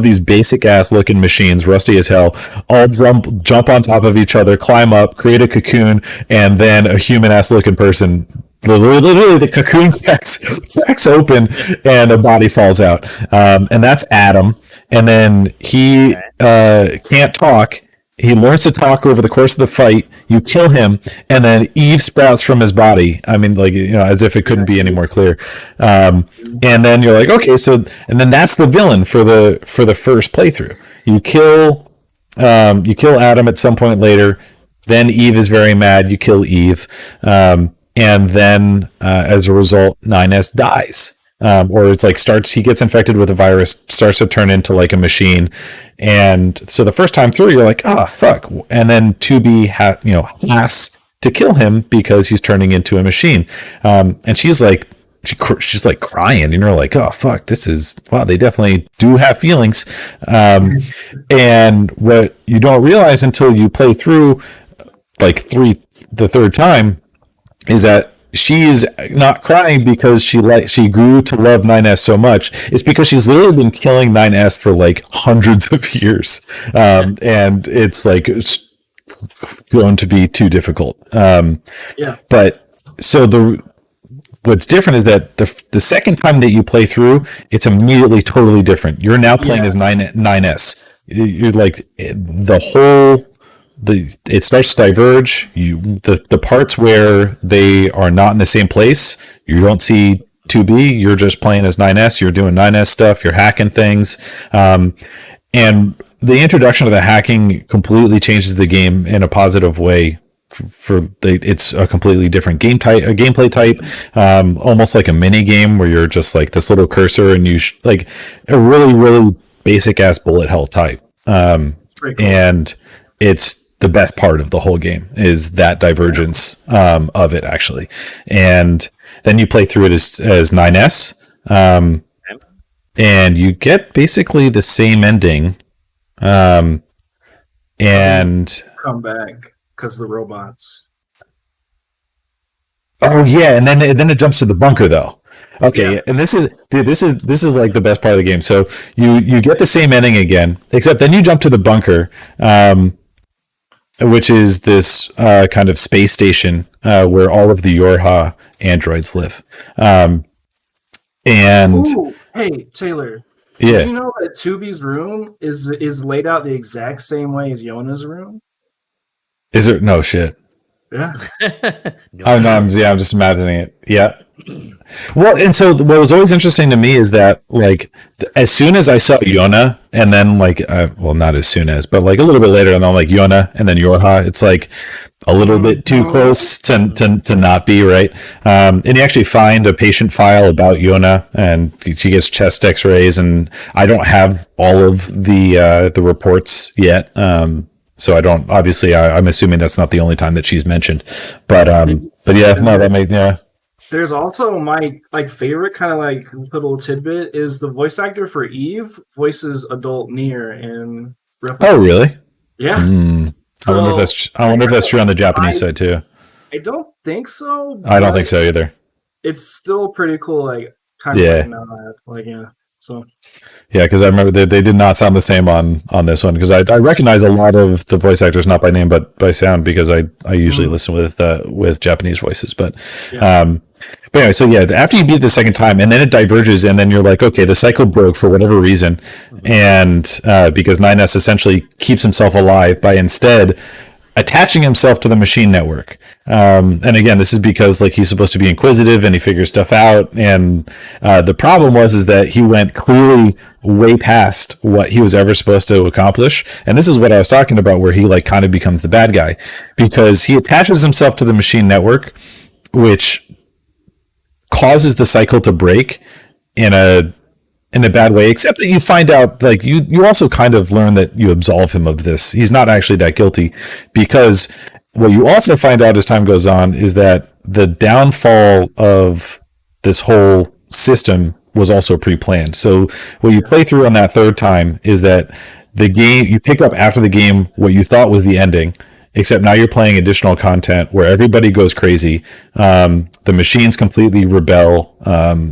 these basic ass looking machines, rusty as hell, all jump on top of each other, climb up, create a cocoon, and then a human ass looking person, literally the cocoon cracks open and a body falls out, and that's Adam. And then he can't talk. He learns to talk over the course of the fight. You kill him, and then Eve sprouts from his body. I mean, like, you know, as if it couldn't be any more clear. And then you're like, okay, so, and then that's the villain for the first playthrough. You kill Adam at some point later. Then Eve is very mad. You kill Eve, and then as a result, 9S dies. Or it's like he gets infected with a virus, starts to turn into like a machine. And so the first time through, you're like, fuck. And then 2B has to kill him because he's turning into a machine. And she's like crying, and you're like, oh fuck, they definitely do have feelings. And what you don't realize until you play through like the third time is that she's not crying because she grew to love 9S so much. It's because she's literally been killing 9S for like hundreds of years, and it's like it's going to be too difficult. But so what's different is that the second time that you play through, it's immediately totally different. You're now playing as 9S. You're like the it starts to diverge. The parts where they are not in the same place, you don't see 2B. You're just playing as 9S. You're doing 9S stuff. You're hacking things, and the introduction of the hacking completely changes the game in a positive way. It's a completely different gameplay type, almost like a mini game where you're just like this little cursor and you like a really, really basic ass bullet hell type. Cool. And it's the best part of the whole game is that divergence of it actually. And then you play through it as 9S, and you get basically the same ending. And come back because the robots. Oh yeah, and then it jumps to the bunker though. Okay, yeah. And this is like the best part of the game. So you get the same ending again, except then you jump to the bunker, which is this kind of space station where all of the Yorha androids live. Ooh, hey Taylor. Yeah. Did you know that Tubi's room is laid out the exact same way as Yona's room? Is there no shit? Yeah. I'm just imagining it. Yeah. Well, and so what was always interesting to me is that like as soon as I saw Yona, and then like well, not as soon as, but like a little bit later, and then like Yona, and then Yorha, it's like a little bit too close to not be right. And you actually find a patient file about Yona, and she gets chest X-rays, and I don't have all of the reports yet. So I don't. Obviously, I'm assuming that's not the only time that she's mentioned. But yeah, no, that made yeah. There's also my favorite kind of like little tidbit is the voice actor for Eve voices adult NIER in Replica. Oh, really? Yeah. I wonder if that's true on the Japanese side too. I don't think so. I don't think so either. It's still pretty cool. Like kind of So. Yeah, because I remember they did not sound the same on this one, because I recognize a lot of the voice actors not by name but by sound, because I usually listen with Japanese voices. But but anyway, so yeah, after you beat it the second time, and then it diverges, and then you're like, okay, the cycle broke for whatever reason, and because 9S essentially keeps himself alive by instead attaching himself to the machine network. And again, this is because like he's supposed to be inquisitive and he figures stuff out. And the problem is that he went clearly way past what he was ever supposed to accomplish. And this is what I was talking about, where he like kind of becomes the bad guy, because he attaches himself to the machine network, which causes the cycle to break in a bad way, except that you find out, like, you also kind of learn that you absolve him of this. He's not actually that guilty, because what you also find out as time goes on is that the downfall of this whole system was also pre-planned. So what you play through on that third time is that the game, you pick up after the game what you thought was the ending, except now you're playing additional content where everybody goes crazy. The machines completely rebel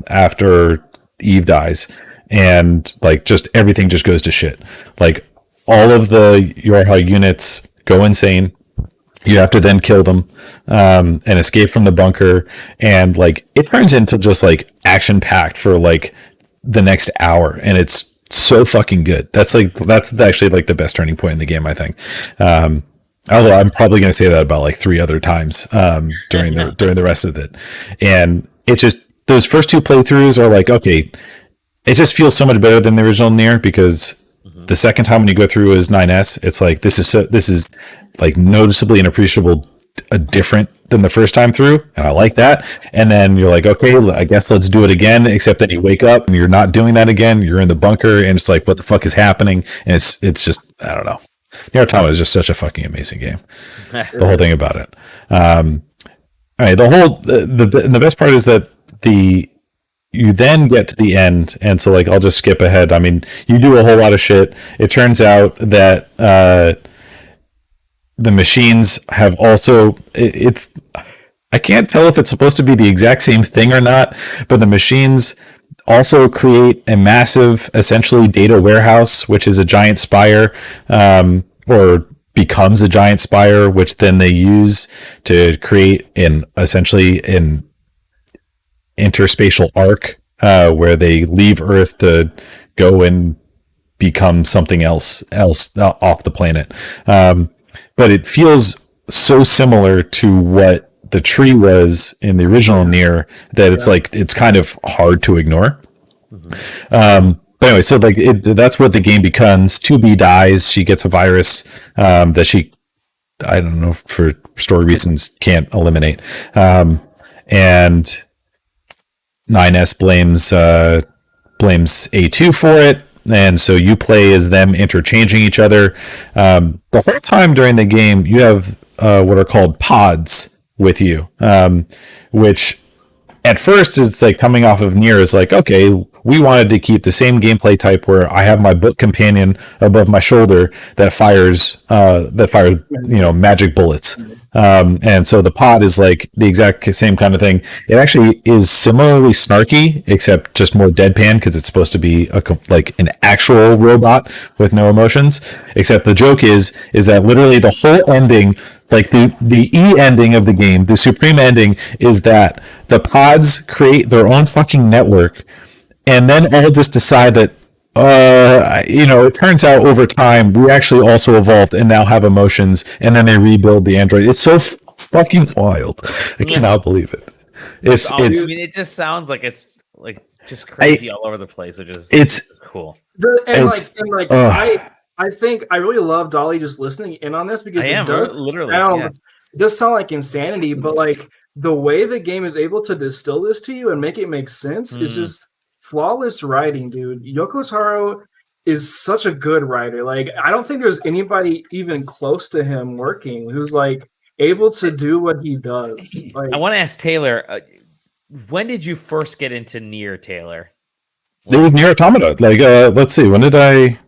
after Eve dies, and like just everything just goes to shit. Like all of the Yorha units go insane. You have to then kill them and escape from the bunker, and like it turns into just like action packed for like the next hour, and it's so fucking good. That's actually like the best turning point in the game, I think. Although I'm probably going to say that about like 3 other times during the rest of it. And it just, those first 2 playthroughs are like, okay, it just feels so much better than the original NIER, because the second time when you go through as 9S, it's like this is like noticeably and appreciable different than the first time through, and I like that. And then you're like, okay, I guess let's do it again, except that you wake up and you're not doing that again. You're in the bunker, and it's like, what the fuck is happening? And it's just, I don't know. NIER Automata is just such a fucking amazing game. The whole thing about it. All right, the best part is that you then get to the end, and so like I'll just skip ahead. I mean, you do a whole lot of shit. It turns out that the machines have also I can't tell if it's supposed to be the exact same thing or not, but the machines also create a massive, essentially, data warehouse, which is a giant spire, or becomes a giant spire, which then they use to create essentially an interspatial arc, where they leave Earth to go and become something else off the planet. but it feels so similar to what the tree was in the original NIER that it's like it's kind of hard to ignore. But anyway, so like that's what the game becomes. 2B dies. She gets a virus that she, I don't know, for story reasons, can't eliminate. And 9S blames A2 for it. And so you play as them interchanging each other. The whole time during the game, you have what are called pods with you, which at first it's like coming off of NIER is like, okay, we wanted to keep the same gameplay type where I have my book companion above my shoulder that fires magic bullets. And so the pod is like the exact same kind of thing. It actually is similarly snarky, except just more deadpan because it's supposed to be like an actual robot with no emotions. Except the joke is that literally the whole ending, like the E ending of the game, the supreme ending, is that the pods create their own fucking network, and then all just decide that it turns out over time we actually also evolved and now have emotions, and then they rebuild the android. It's so fucking wild. I cannot believe it. It just sounds like it's like just crazy all over the place, which is it's cool. I think I really love Dolly just listening in on this because it does sound like insanity, but like the way the game is able to distill this to you and make it make sense is just flawless writing, dude. Yoko Taro is such a good writer. Like, I don't think there's anybody even close to him working who's like able to do what he does. Like, I want to ask Taylor, when did you first get into NIER, Taylor? It was NIER Automata. Like, let's see, when did I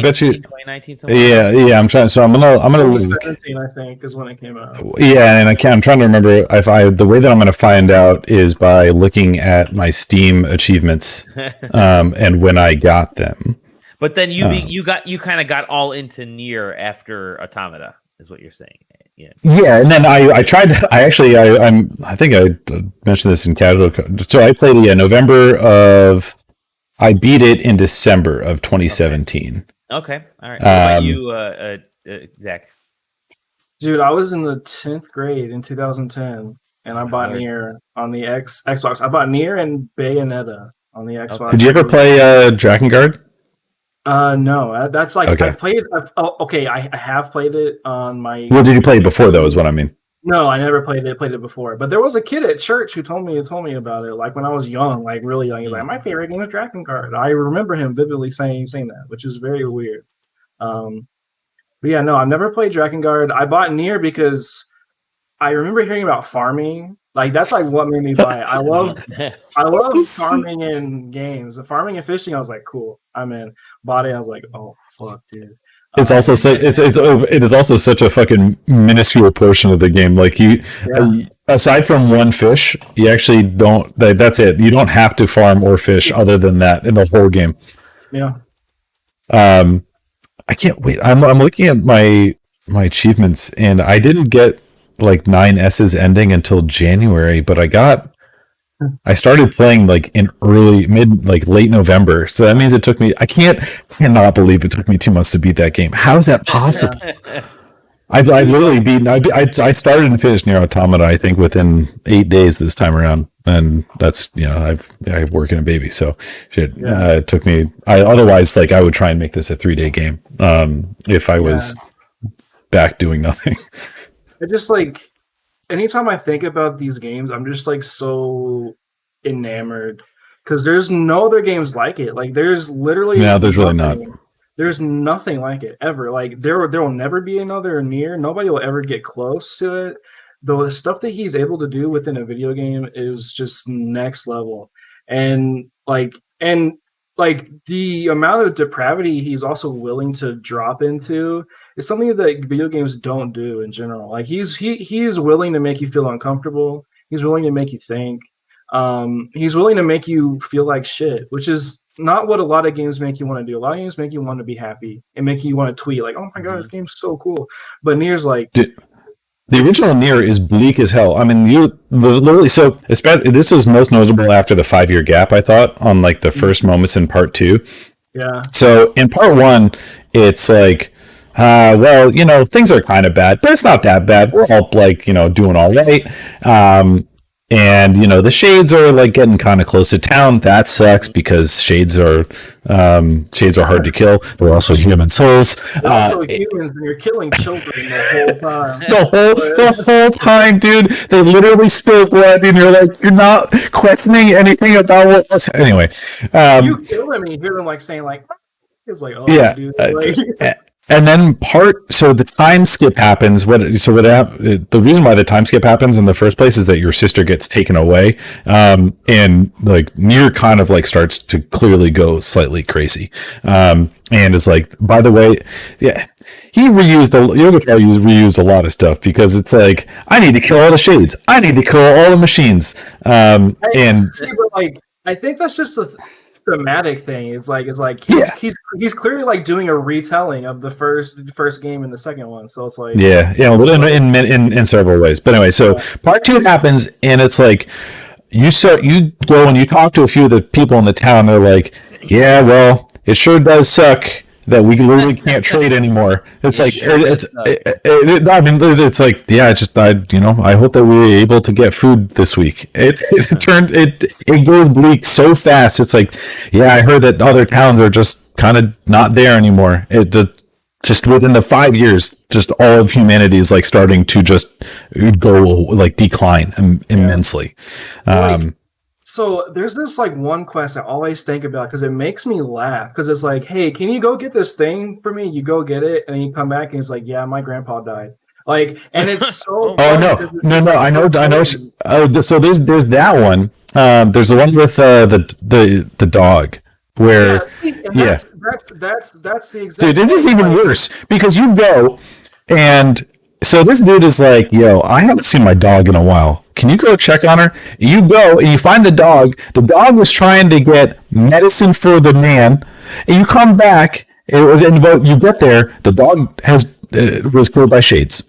bet you 2019. Yeah. I'm trying. So I'm gonna 2017, I think, is when it came out. Yeah, and I'm trying to remember the way that I'm gonna find out is by looking at my Steam achievements, and when I got them. But then you kind of got all into NIER after Automata, is what you're saying. Yeah. Yeah, and then I tried. I think I mentioned this in casual. So I played November of. I beat it in December of 2017. Okay. All right. What about you, Zach? Dude, I was in the 10th grade in 2010, and I bought NIER on the Xbox. I bought NIER and Bayonetta on the Xbox. Did you ever play Drakengard? No. That's like okay. I played. I have played it on my. Well, did you play it before though? Is what I mean. No, I never played it before. But there was a kid at church who told me about it. Like when I was young, like really young, he's like, my favorite game is Drakengard. I remember him vividly saying that, which is very weird. But yeah, no, I've never played Drakengard. I bought NIER because I remember hearing about farming. Like that's like what made me buy it. I love farming in games. The farming and fishing, I was like, cool, I'm in. Bought it, I was like, oh fuck, dude. It's also it is also such a fucking minuscule portion of the game. Like aside from one fish, you actually don't. That's it. You don't have to farm or fish other than that in the whole game. Yeah. I can't wait. I'm looking at my achievements, and I didn't get like 9S's ending until January, but I started playing like in late November. So that means it took me, I cannot believe it took me 2 months to beat that game. How is that possible? I literally I started and finished NIER Automata, I think within 8 days this time around. And that's, I work in a baby. So shit, it took me, otherwise like I would try and make this a 3-day game. If I was back doing nothing. It just like, anytime I think about these games, I'm just like so enamored because there's no other games like it. Like there's literally there's really not. There's nothing like it ever. Like there will never be another NIER. Nobody will ever get close to it. The stuff that he's able to do within a video game is just next level. And the amount of depravity he's also willing to drop into is something that video games don't do in general. Like he is willing to make you feel uncomfortable. He's willing to make you think. He's willing to make you feel like shit, which is not what a lot of games make you want to do. A lot of games make you want to be happy and make you want to tweet like, "Oh my god, this game's so cool." But NIER's like. The original NIER is bleak as hell. I mean, literally. So, especially, this was most notable after the 5-year gap. I thought on like the first moments in part 2. Yeah. So in part 1, it's like well, things are kind of bad, but it's not that bad. We're all like, doing all right. And the shades are like getting kind of close to town. That sucks because shades are hard to kill. They're also human souls. They're also humans, and you're killing children the whole time. The whole time, dude. They literally spill blood, and you're like, you're not questioning anything about what was. Anyway, you kill them, and you hear them like saying like, it's like, oh yeah. dude, like. And then so the time skip happens. The reason why the time skip happens in the first place is that your sister gets taken away, and like NIER kind of like starts to clearly go slightly crazy, and is like, by the way, yeah, reused a lot of stuff because it's like, I need to kill all the shades, I need to kill all the machines, I think that's just a thematic thing. It's like he's clearly like doing a retelling of the first game and the second one. So it's like in several ways. But anyway, so part 2 happens, and it's like you go and you talk to a few of the people in the town. They're like, yeah, well, it sure does suck that we literally can't trade anymore. It's like, it's like, yeah, I hope that we were able to get food this week. It goes bleak so fast. It's like, yeah, I heard that other towns are just kind of not there anymore. Just within the 5 years, just all of humanity is like starting to just go like decline immensely. So there's this like one quest I always think about because it makes me laugh, because it's like, hey, can you go get this thing for me? You go get it, and then you come back and it's like, yeah, my grandpa died. Like, and it's so. Oh no! I know. So there's that one. There's the one with the dog where that's the exact. Dude, this is even worse because you go and. So this dude is like, yo, I haven't seen my dog in a while. Can you go check on her? You go and you find the dog. The dog was trying to get medicine for the man. And you come back. You get there. The dog was killed by shades.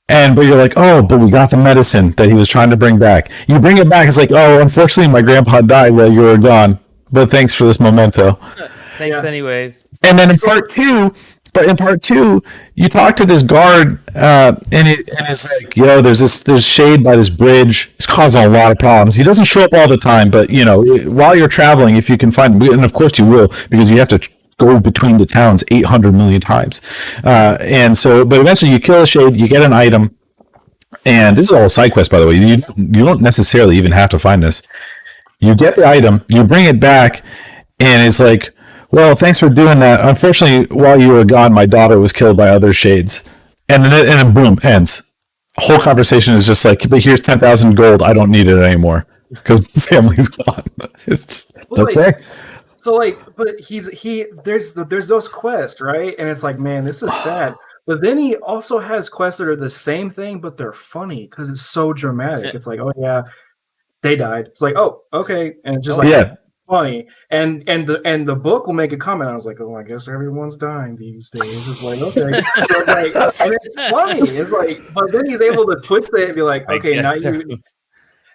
But you're like, oh, but we got the medicine that he was trying to bring back. You bring it back. It's like, oh, unfortunately, my grandpa died while you were gone. But thanks for this memento. Thanks anyways. And then in part 2... But in part 2, you talk to this guard, and it's like, yo, there's shade by this bridge. It's causing a lot of problems. He doesn't show up all the time, but while you're traveling, if you can find, and of course you will, because you have to go between the towns 800 million times. But eventually you kill a shade, you get an item, and this is all side quest, by the way. You don't necessarily even have to find this. You get the item, you bring it back, and it's like, well, thanks for doing that. Unfortunately, while you were gone, my daughter was killed by other shades. And then boom, ends. The whole conversation is just like, but here's 10,000 gold. I don't need it anymore because family's gone. It's just, okay. But there's those quests, right? And it's like, man, this is sad. But then he also has quests that are the same thing, but they're funny because it's so dramatic. It's like, oh yeah, they died. It's like, oh, okay. And it's just like, yeah. Funny, and the book will make a comment. I was like, oh, I guess everyone's dying these days. It's like, okay, so it's like, and it's funny. It's like, but then he's able to twist it and be like, okay, now you.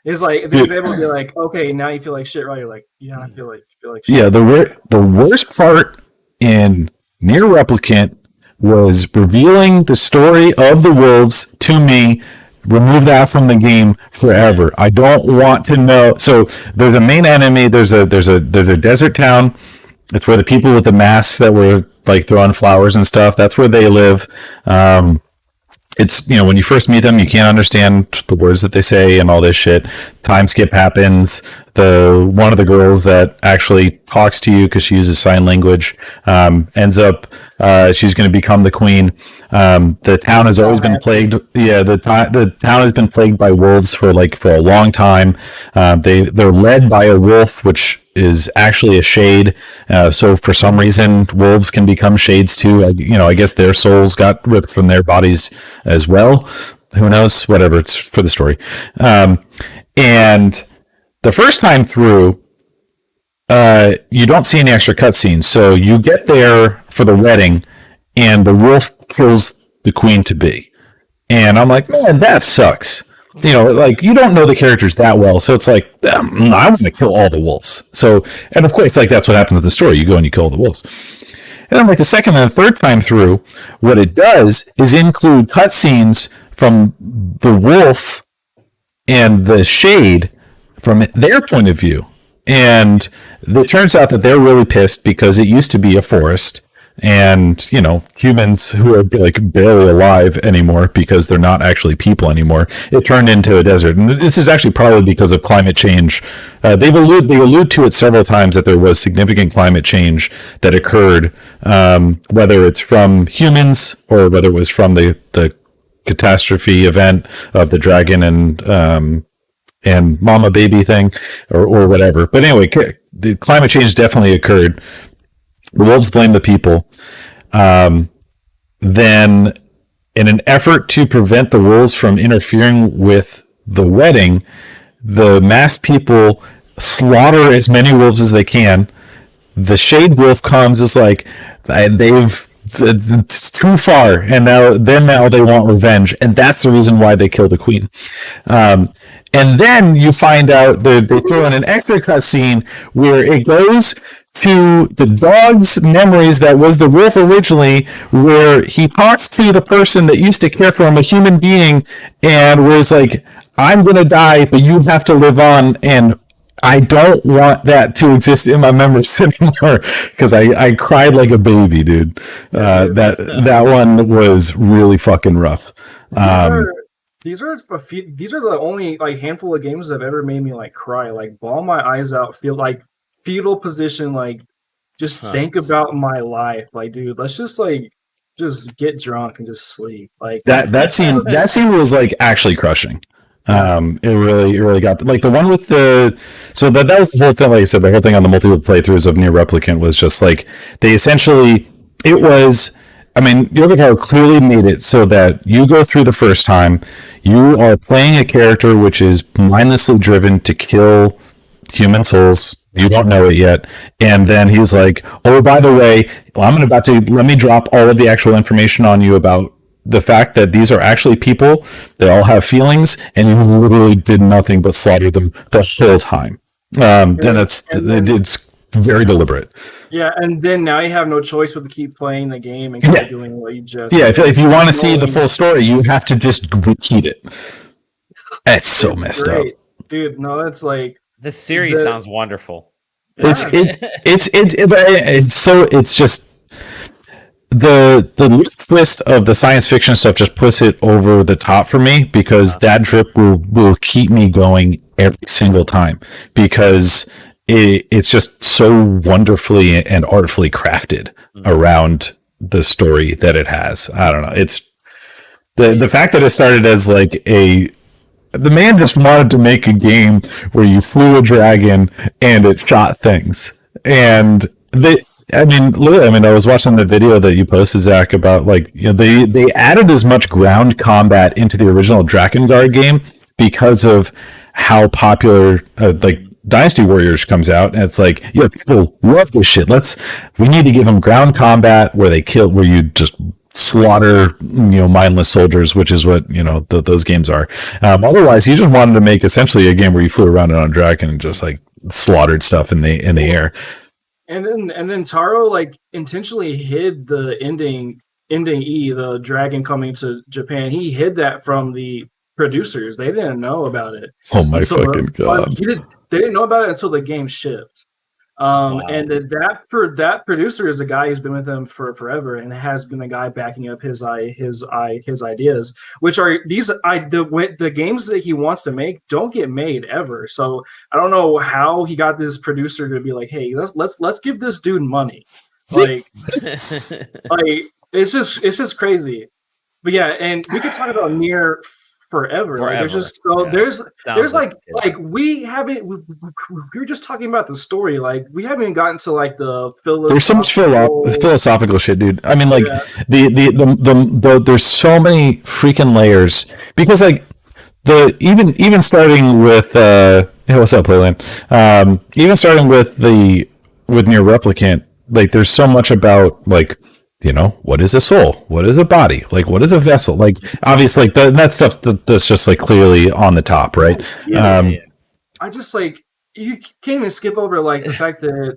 It's like he's able to be like, okay, now you feel like shit, right? You're like, yeah, I feel like shit. Yeah, the worst part in NIER Replicant was revealing the story of the wolves to me. Remove that from the game forever. I don't want to know. So there's a main enemy. There's a desert town. It's where the people with the masks that were like throwing flowers and stuff. That's where they live. It's when you first meet them, you can't understand the words that they say and all this shit. Time skip happens. One of the girls that actually talks to you because she uses sign language ends up she's going to become the queen. The town has always been plagued. Yeah, the town has been plagued by wolves for a long time. They're led by a wolf, which is actually a shade. So for some reason, wolves can become shades too. I guess their souls got ripped from their bodies as well. Who knows? Whatever. It's for the story. And the first time through, you don't see any extra cutscenes. So you get there for the wedding, and the wolf kills the queen to be. And I'm like, man, that sucks. You don't know the characters that well, so it's like, I want to kill all the wolves. So, and of course, like that's what happens in the story. You go and you kill all the wolves. And then like the second and the third time through, what it does is include cutscenes from the wolf and the shade from their point of view. And it turns out that they're really pissed because it used to be a forest, and humans who are like barely alive anymore because they're not actually people anymore, it turned into a desert. And this is actually probably because of climate change. They allude to it several times that there was significant climate change that occurred, whether it's from humans or whether it was from the catastrophe event of the dragon and mama baby thing or whatever. But anyway, the climate change definitely occurred. The wolves blame the people. Then, in an effort to prevent the wolves from interfering with the wedding, the masked people slaughter as many wolves as they can. The shade wolf comes is like, it's too far, and now they want revenge, and that's the reason why they kill the queen. And then you find out they throw in an extra cutscene where it goes to the dog's memories that was the wolf originally, where he talks to the person that used to care for him, a human being, and was like, I'm going to die, but you have to live on, and I don't want that to exist in my memories anymore, because I cried like a baby, dude. That one was really fucking rough. These are the only like handful of games that have ever made me like cry, like bawl my eyes out, feel like fetal position, like just think about my life, like dude, let's just get drunk and just sleep. Like that scene was like actually crushing. It really got, like, the one with that was the whole thing. Like I said, the whole thing on the multiple playthroughs of NIER Replicant was just like they essentially, it was, I mean, Yogotaro clearly made it so that you go through the first time, you are playing a character which is mindlessly driven to kill human souls. You don't know it yet. And then he's like, oh, by the way, let me drop all of the actual information on you about the fact that these are actually people. They all have feelings, and you literally did nothing but slaughter them the whole time. It's very deliberate. Yeah, and then now you have no choice but to keep playing the game and keep doing what you just... Yeah, if you want to see the full story, you have to just repeat it. It's so messed up. Dude, no, it's like... The series sounds wonderful. It's just... The twist of the science fiction stuff just puts it over the top for me, because that drip will keep me going every single time, because it's just so wonderfully and artfully crafted around the story that it has. I don't know. It's the fact that it started as like the man just wanted to make a game where you flew a dragon and it shot things. And I was watching the video that you posted, Zach, about they added as much ground combat into the original Drakengard game because of how popular Dynasty Warriors comes out, and it's like, yeah, people love this shit. We need to give them ground combat where you just slaughter mindless soldiers, which is what those games are. Otherwise, you just wanted to make essentially a game where you flew around on a dragon and just like slaughtered stuff in the air. And then Taro intentionally hid the ending E, the dragon coming to Japan. He hid that from the producers. They didn't know about it. Oh my fucking god! They didn't know about it until the game shipped. Wow. And that producer is a guy who's been with them for forever and has been the guy backing up his ideas, which are the games that he wants to make don't get made ever. So I don't know how he got this producer to be like, hey, let's give this dude money. It's just crazy. But yeah, and we could talk about NIER forever. There's just we were just talking about the story. We haven't even gotten to the there's so much philosophical shit, dude. I mean, the there's so many freaking layers, because even starting with hey, what's up, Playland? Even starting with NIER Replicant, there's so much about what is a soul? What is a body? What is a vessel? Obviously, that stuff that's just clearly on the top, right? Yeah. I just you can't even skip over the fact that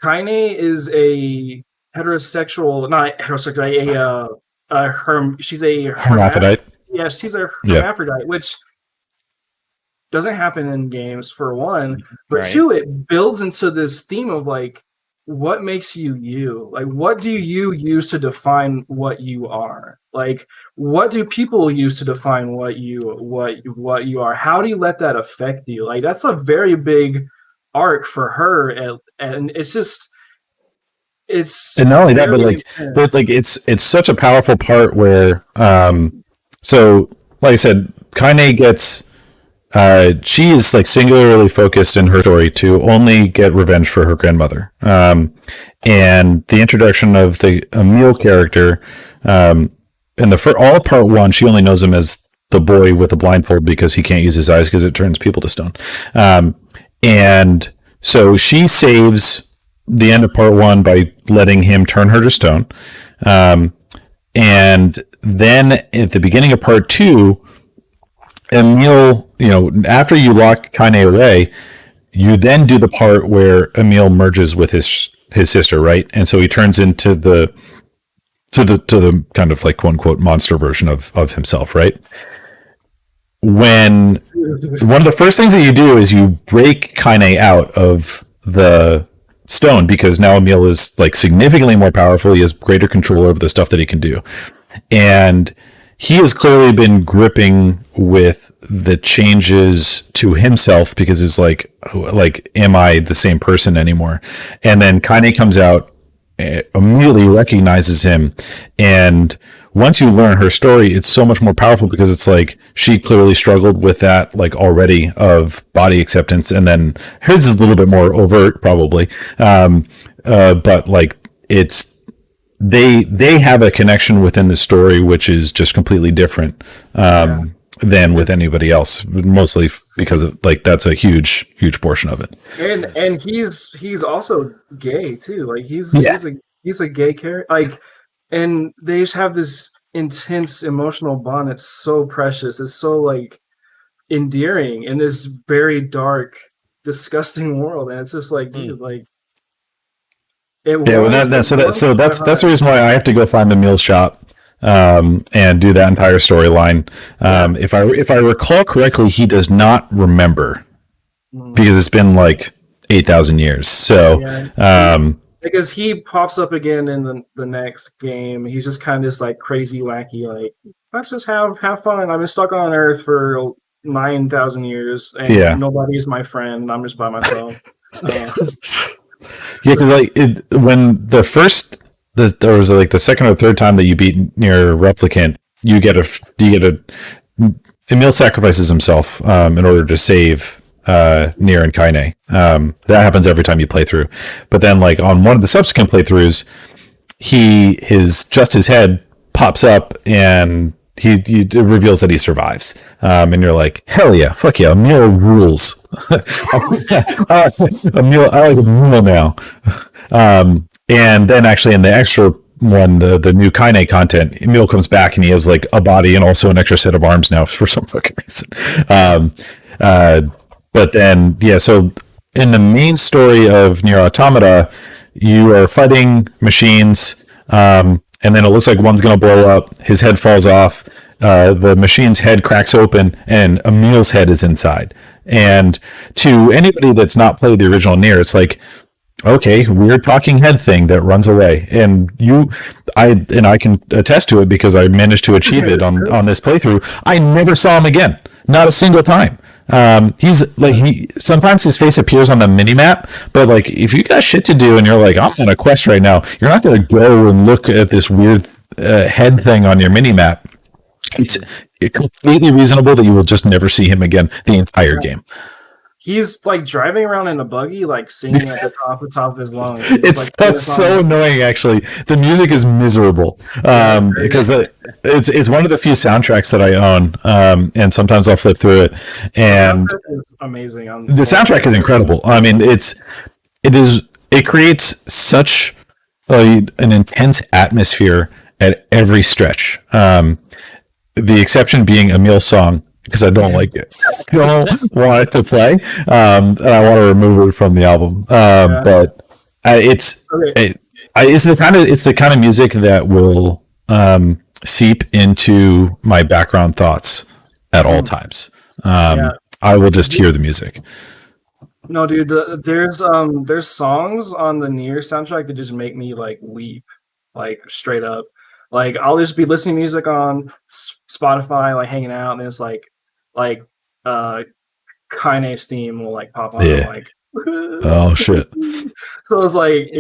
Kaine is a heterosexual, not heterosexual, she's a hermaphrodite. Yeah, she's a hermaphrodite, which doesn't happen in games for one, but two, it builds into this theme of like, what makes you you? Like, what do you use to define what you are? Like, what do people use to define what you are? How do you let that affect you? Like, that's a very big arc for her, and it's just, and not only that, but like it's such a powerful part where so like I said, Kaine gets she is like singularly focused in her story to only get revenge for her grandmother, and the introduction of the Emil character in all of part one, she only knows him as the boy with a blindfold because he can't use his eyes because it turns people to stone, and so she saves the end of part one by letting him turn her to stone, and then at the beginning of part two, Emil, after you lock Kaine away, you then do the part where Emil merges with his sister, right? And so he turns into the kind of like quote unquote monster version of himself, right? When one of the first things that you do is you break Kaine out of the stone, because now Emil is like significantly more powerful. He has greater control over the stuff that he can do, and he has clearly been gripping with the changes to himself because it's like, am I the same person anymore? And then Kaine comes out, immediately recognizes him, and once you learn her story, it's so much more powerful because it's like she clearly struggled with that like already of body acceptance, and then hers is a little bit more overt probably, but like it's they have a connection within the story which is just completely different than with anybody else, mostly because of, like, that's a huge portion of it. And he's also gay too. Like he's a gay character. Like, and they just have this intense emotional bond. It's so precious. It's so like endearing in this very dark, disgusting world. And it's just like, dude, like. So that's the reason why I have to go find the Emil shop and do that entire storyline. If I recall correctly, he does not remember because it's been like 8,000 years. So because he pops up again in the next game. He's just kind of this like crazy, wacky, like, let's just have fun. I've been stuck on Earth for 9,000 years, and nobody's my friend. I'm just by myself. Yeah, because like when there was like the second or third time that you beat NIER Replicant, you get Emil sacrifices himself in order to save NIER and Kaine. That happens every time you play through. But then like on one of the subsequent playthroughs, his head pops up and he reveals that he survives. And you're like, hell yeah, fuck yeah, Emil rules. Emil, I like Emil now. And then actually in the extra one, the new Kaine content, Emil comes back and he has like a body and also an extra set of arms now for some fucking reason. But then, so in the main story of NIER Automata, you are fighting machines, and then it looks like one's going to blow up. His head falls off. The machine's head cracks open, and Emil's head is inside. And to anybody that's not played the original NIER, it's like, okay, weird talking head thing that runs away. And I can attest to it because I managed to achieve it on this playthrough. I never saw him again, not a single time. He's like, sometimes his face appears on the mini map, but like if you got shit to do and you're like, I'm on a quest right now, you're not going to go and look at this weird head thing on your mini map. It's completely reasonable that you will just never see him again the entire game. He's like driving around in a buggy, like singing at the top of his lungs. That's so annoying. Actually, the music is miserable because it's one of the few soundtracks that I own, and sometimes I'll flip through it. And the soundtrack is amazing. The soundtrack is incredible. I mean, it creates such an intense atmosphere at every stretch. The exception being Emil's song, because I don't like it. I don't want it to play, and I want to remove it from the album. But it's it's the kind of music that will seep into my background thoughts at all times. I will just hear the music. No, dude, there's songs on the NIER soundtrack that just make me like weep, like straight up. Like I'll just be listening to music on Spotify, like hanging out, and it's like Kaine's theme will like pop on. Yeah. Like, oh shit. So it's like,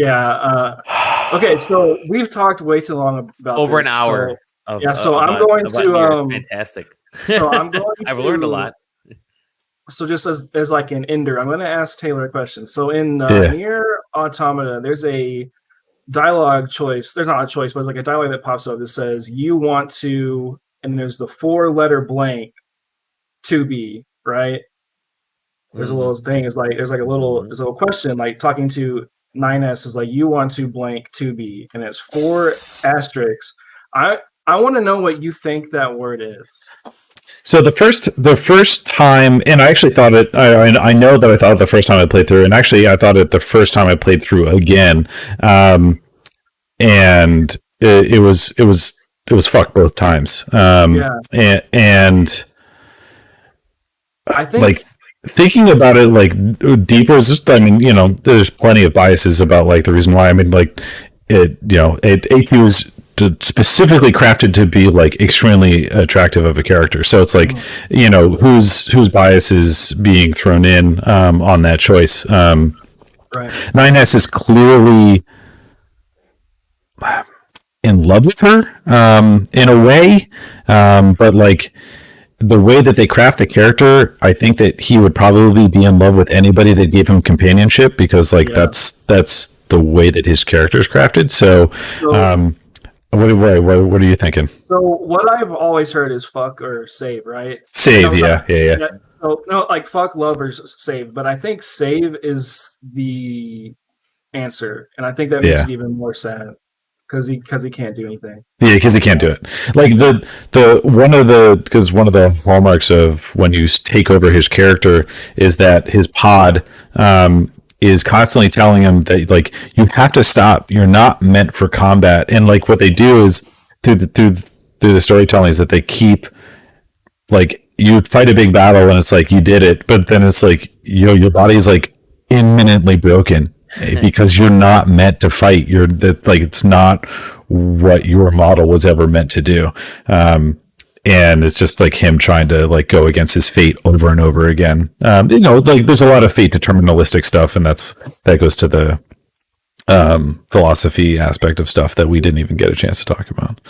okay. So we've talked way too long about over this, an hour. So I'm going to fantastic. So I'm going. I've learned a lot. So just as like an ender, I'm going to ask Taylor a question. So in NIER Automata, there's a dialogue choice. There's not a choice, but it's like a dialogue that pops up that says you want to, and there's the 4-letter blank to be, right? There's a little thing. Is like there's a little question like talking to 9S is like you want to blank to be, and it's 4 asterisks. I want to know what you think that word is. So the first time, and I actually thought it. I know that I thought it the first time I played through, and actually I thought it the first time I played through again, and it was fucked both times. And I think like thinking about it like deeper is just. I mean, there's plenty of biases about like the reason why. I mean, like AQ is specifically crafted to be like extremely attractive of a character, so it's like whose bias is being thrown in on that choice. Right. 9S is clearly in love with her in a way, but like the way that they craft the character, I think that he would probably be in love with anybody that gave him companionship, because like that's the way that his character is crafted. So what are you thinking? So what I've always heard is fuck or save, right? Save, yeah. So no, like fuck, love, or save. But I think save is the answer, and I think that makes it even more sad because he can't do anything. Yeah, because he can't do it. Like one of the hallmarks of when you take over his character is that his pod is constantly telling him that like you have to stop. You're not meant for combat. And like what they do is through the storytelling is that they keep like you fight a big battle and it's like you did it, but then it's like your body's like imminently broken because you're not meant to fight. Like it's not what your model was ever meant to do. And it's just like him trying to like go against his fate over and over again. Like there's a lot of fate deterministic stuff, and that goes to the philosophy aspect of stuff that we didn't even get a chance to talk about.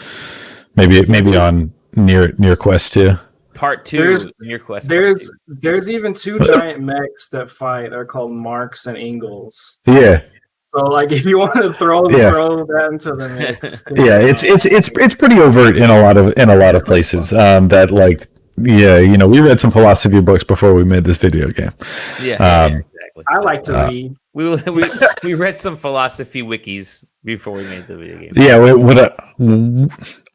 Maybe on NIER Quest 2. Part 2, NIER Quest. There's even 2 giant mechs that fight. They're called Marks and Ingalls. Yeah. So, like, if you want to throw that into the mix, it's pretty overt in a lot of places. That like, we read some philosophy books before we made this video game. Exactly. I like to read. We read some philosophy wikis before we made the video game. Yeah,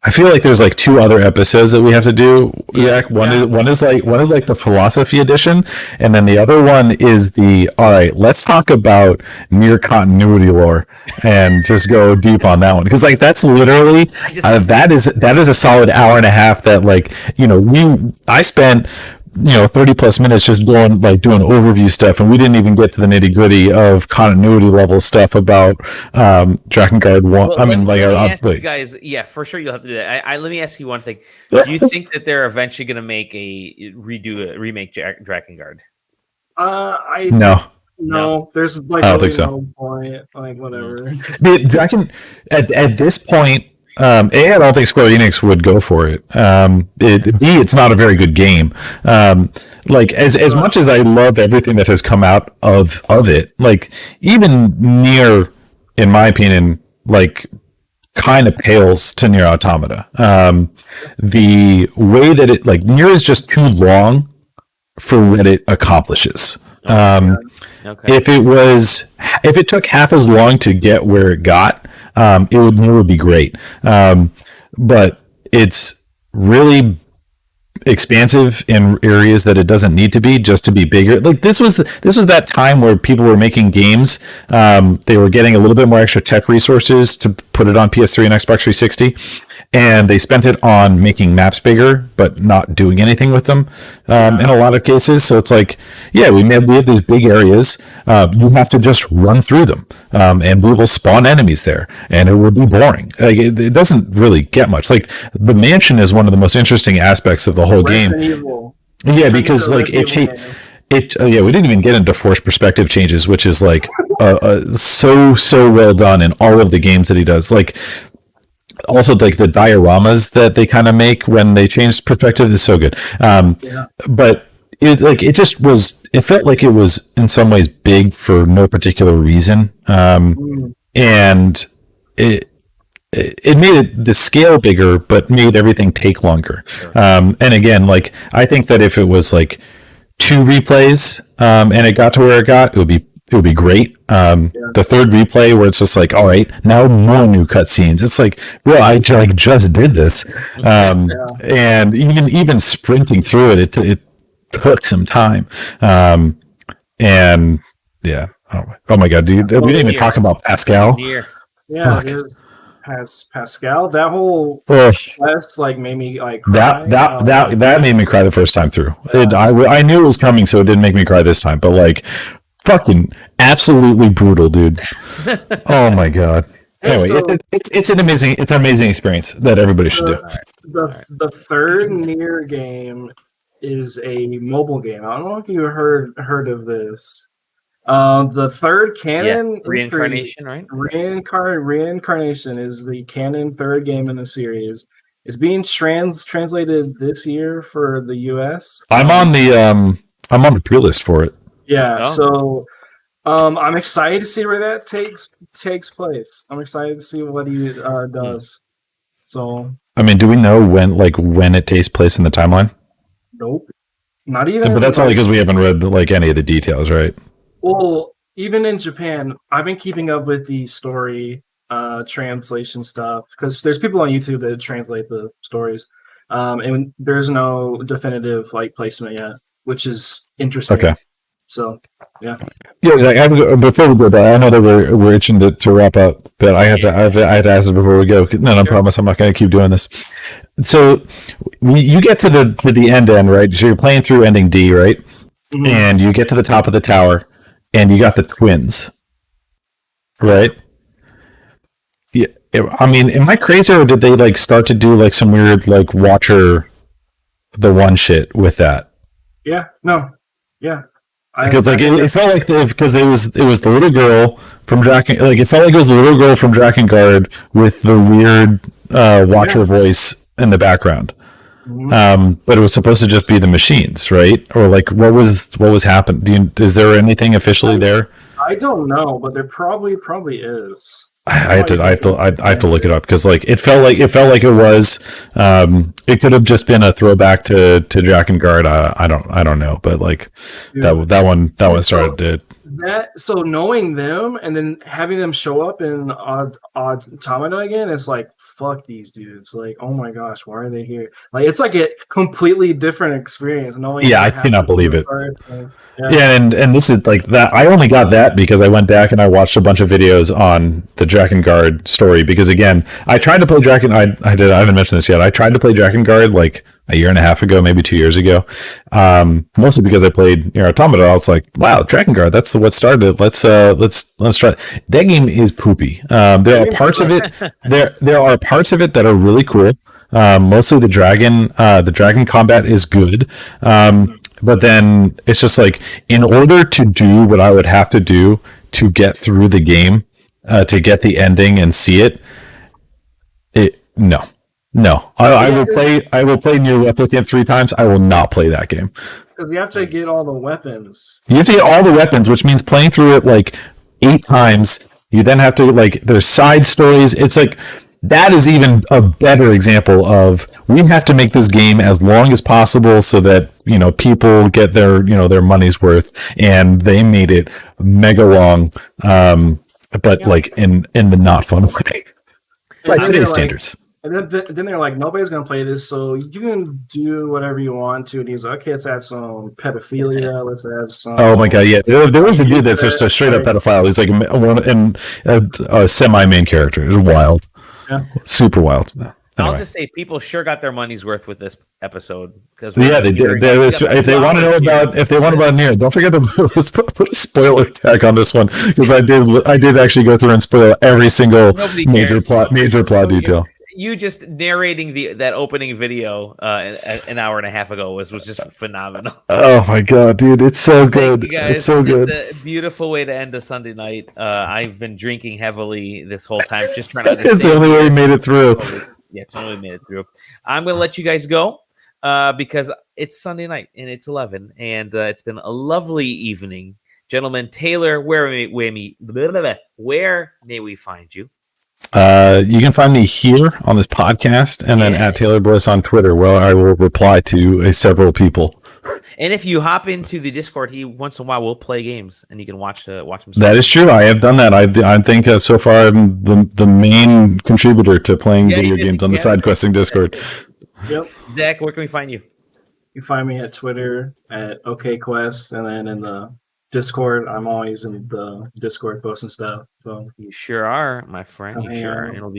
I feel like there's like 2 other episodes that we have to do. Zach. One is like the philosophy edition, and then the other one is all right, let's talk about NIER continuity lore and just go deep on that one, because like that's literally that is a solid hour and a half that like I spent 30 plus minutes just going like doing overview stuff, and we didn't even get to the nitty gritty of continuity level stuff about Drakengard 1. Well, I mean, you guys, for sure you'll have to do that. Let me ask you one thing. Do you think that they're eventually going to make a remake Drakengard? No, there's like I don't think so. No point. Like whatever. At this point, I don't think Square Enix would go for it. It's not a very good game. Like as much as I love everything that has come out of it, like even NIER, in my opinion, like kind of pales to NIER Automata. The way that it like NIER is just too long for what it accomplishes. If it took half as long to get where it got, it would be great. But it's really expansive in areas that it doesn't need to be just to be bigger. Like this was that time where people were making games. They were getting a little bit more extra tech resources to put it on PS3 and Xbox 360. And they spent it on making maps bigger, but not doing anything with them in a lot of cases. So it's like, yeah, we have these big areas. You have to just run through them, and we will spawn enemies there, and it will be boring. Like it doesn't really get much. Like the mansion is one of the most interesting aspects of the whole game. Yeah, because like we didn't even get into forced perspective changes, which is like so well done in all of the games that he does. Like. Also, like the dioramas that they kind of make when they change perspective is so good. But it felt like it was in some ways big for no particular reason. And it made the scale bigger, but made everything take longer. Sure. And again, like I think that if it was like 2 replays and it got to where it got, it would be great. The third replay where it's just like, all right, now more new cutscenes. It's like, bro, I just did this. And even sprinting through it took some time. And yeah, oh my god, dude, we didn't even talk about Pascal. Yeah, Pascal. That whole quest like made me like cry. That made me cry the first time through. I knew it was coming, so it didn't make me cry this time. But like. Fucking absolutely brutal, dude. Oh my god. Anyway, so, it's an amazing experience that everybody should do. The third NIER game is a mobile game. I don't know if you heard of this. The third canon reincarnation, right? Reincarnation is the canon third game in the series. It's being translated this year for the US. I'm on the pre-list for it. Yeah, so I'm excited to see where that takes place. I'm excited to see what he does. So, I mean, do we know when it takes place in the timeline? Nope, not even. But that's only because we haven't read like any of the details, right? Well, even in Japan, I've been keeping up with the story translation stuff because there's people on YouTube that translate the stories, and there's no definitive like placement yet, which is interesting. Okay. So, yeah. Yeah, before we go there, I know that we're itching to wrap up, but I have to ask this before we go. No, promise I'm not going to keep doing this. So, you get to the end, right? So you're playing through ending D, right? Mm-hmm. And you get to the top of the tower, and you got the twins, right? Yeah. I mean, am I crazy, or did they like start to do like some weird like Watcher the One shit with that? Yeah. No. Yeah. Because like it felt like because it was the little girl from it felt like it was the little girl from Drakengard with the weird Watcher voice in the background. Mm-hmm. But it was supposed to just be the machines, right? Or like what was happening? Is there anything officially there? I don't know, but there probably is. I have to look it up because like it felt like it was it could have just been a throwback to Drakengard. I don't know, but like that one started so knowing them and then having them show up in Automata again, it's like fuck these dudes. Like, oh my gosh, why are they here? Like it's like a completely different experience knowing. Yeah, I cannot believe it. Yeah, and this is like that. I only got that because I went back and I watched a bunch of videos on the Drakengard story. Because again, I tried to play I haven't mentioned this yet. I tried to play Drakengard like a year and a half ago, maybe 2 years ago. Mostly because I played NIER Automata. I was like, wow, Drakengard, that's what started it. Let's try. That game is poopy. There are parts of it. There are parts of it that are really cool. Mostly the dragon combat is good. But then it's just like, in order to do what I would have to do to get through the game, to get the ending and see it, no. I will play NIER Replicant 3 times. I will not play that game. Because you have to get all the weapons. You have to get all the weapons, which means playing through it like 8 times. You then have to like, there's side stories. It's like, that is even a better example of we have to make this game as long as possible so that, people get their, their money's worth, and they made it mega long, but like in the not fun way. By today's standards. And And then they're like, nobody's gonna play this, so you can do whatever you want to. And he's like, okay, let's add some pedophilia. Let's add some. Oh my god, yeah. There was a dude that's just a straight up pedophile. He's like a semi main character. It was wild. Yeah. Super wild. I'll just say people sure got their money's worth with this episode because they did. If they want to know about NIER, don't forget to put a spoiler tag on this one because I did actually go through and spoil every single major plot detail. You just narrating that opening video an hour and a half ago was just phenomenal. Oh my god, dude, it's so good. It's so good. It's a beautiful way to end a Sunday night. I've been drinking heavily this whole time, just trying to understand. It's the only way we made it through. Yeah, it's the only way we made it through. I'm going to let you guys go because it's Sunday night and it's 11, and it's been a lovely evening. Gentlemen, Taylor, where may we find you? You can find me here on this podcast and then at Taylor Bliss on Twitter, where I will reply to several people. And if you hop into the Discord, once in a while we'll play games and you can watch them. That is true. I have done that. I think so far I'm the main contributor to playing video games on the SideQuesting Discord. Yep. Zach, where can we find you? You find me at Twitter at OKQuest, and then in the Discord, I'm always in the Discord posting stuff. So you sure are, my friend. You sure are.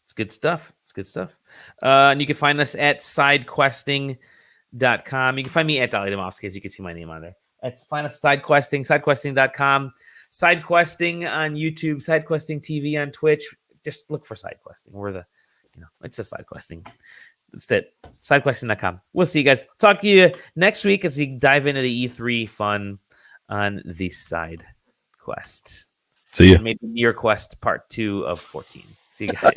It's good stuff. It's good stuff. And you can find us at SideQuesting.com. You can find me at Dolly Demovsky, as you can see my name on there. Find us at SideQuesting, SideQuesting.com, SideQuesting on YouTube, SideQuesting TV on Twitch. Just look for SideQuesting. It's a SideQuesting. That's it. SideQuesting.com. We'll see you guys. Talk to you next week as we dive into the E3 fun on the Side Quest. See you. Maybe NIER Quest Part 2 of 14. See you guys.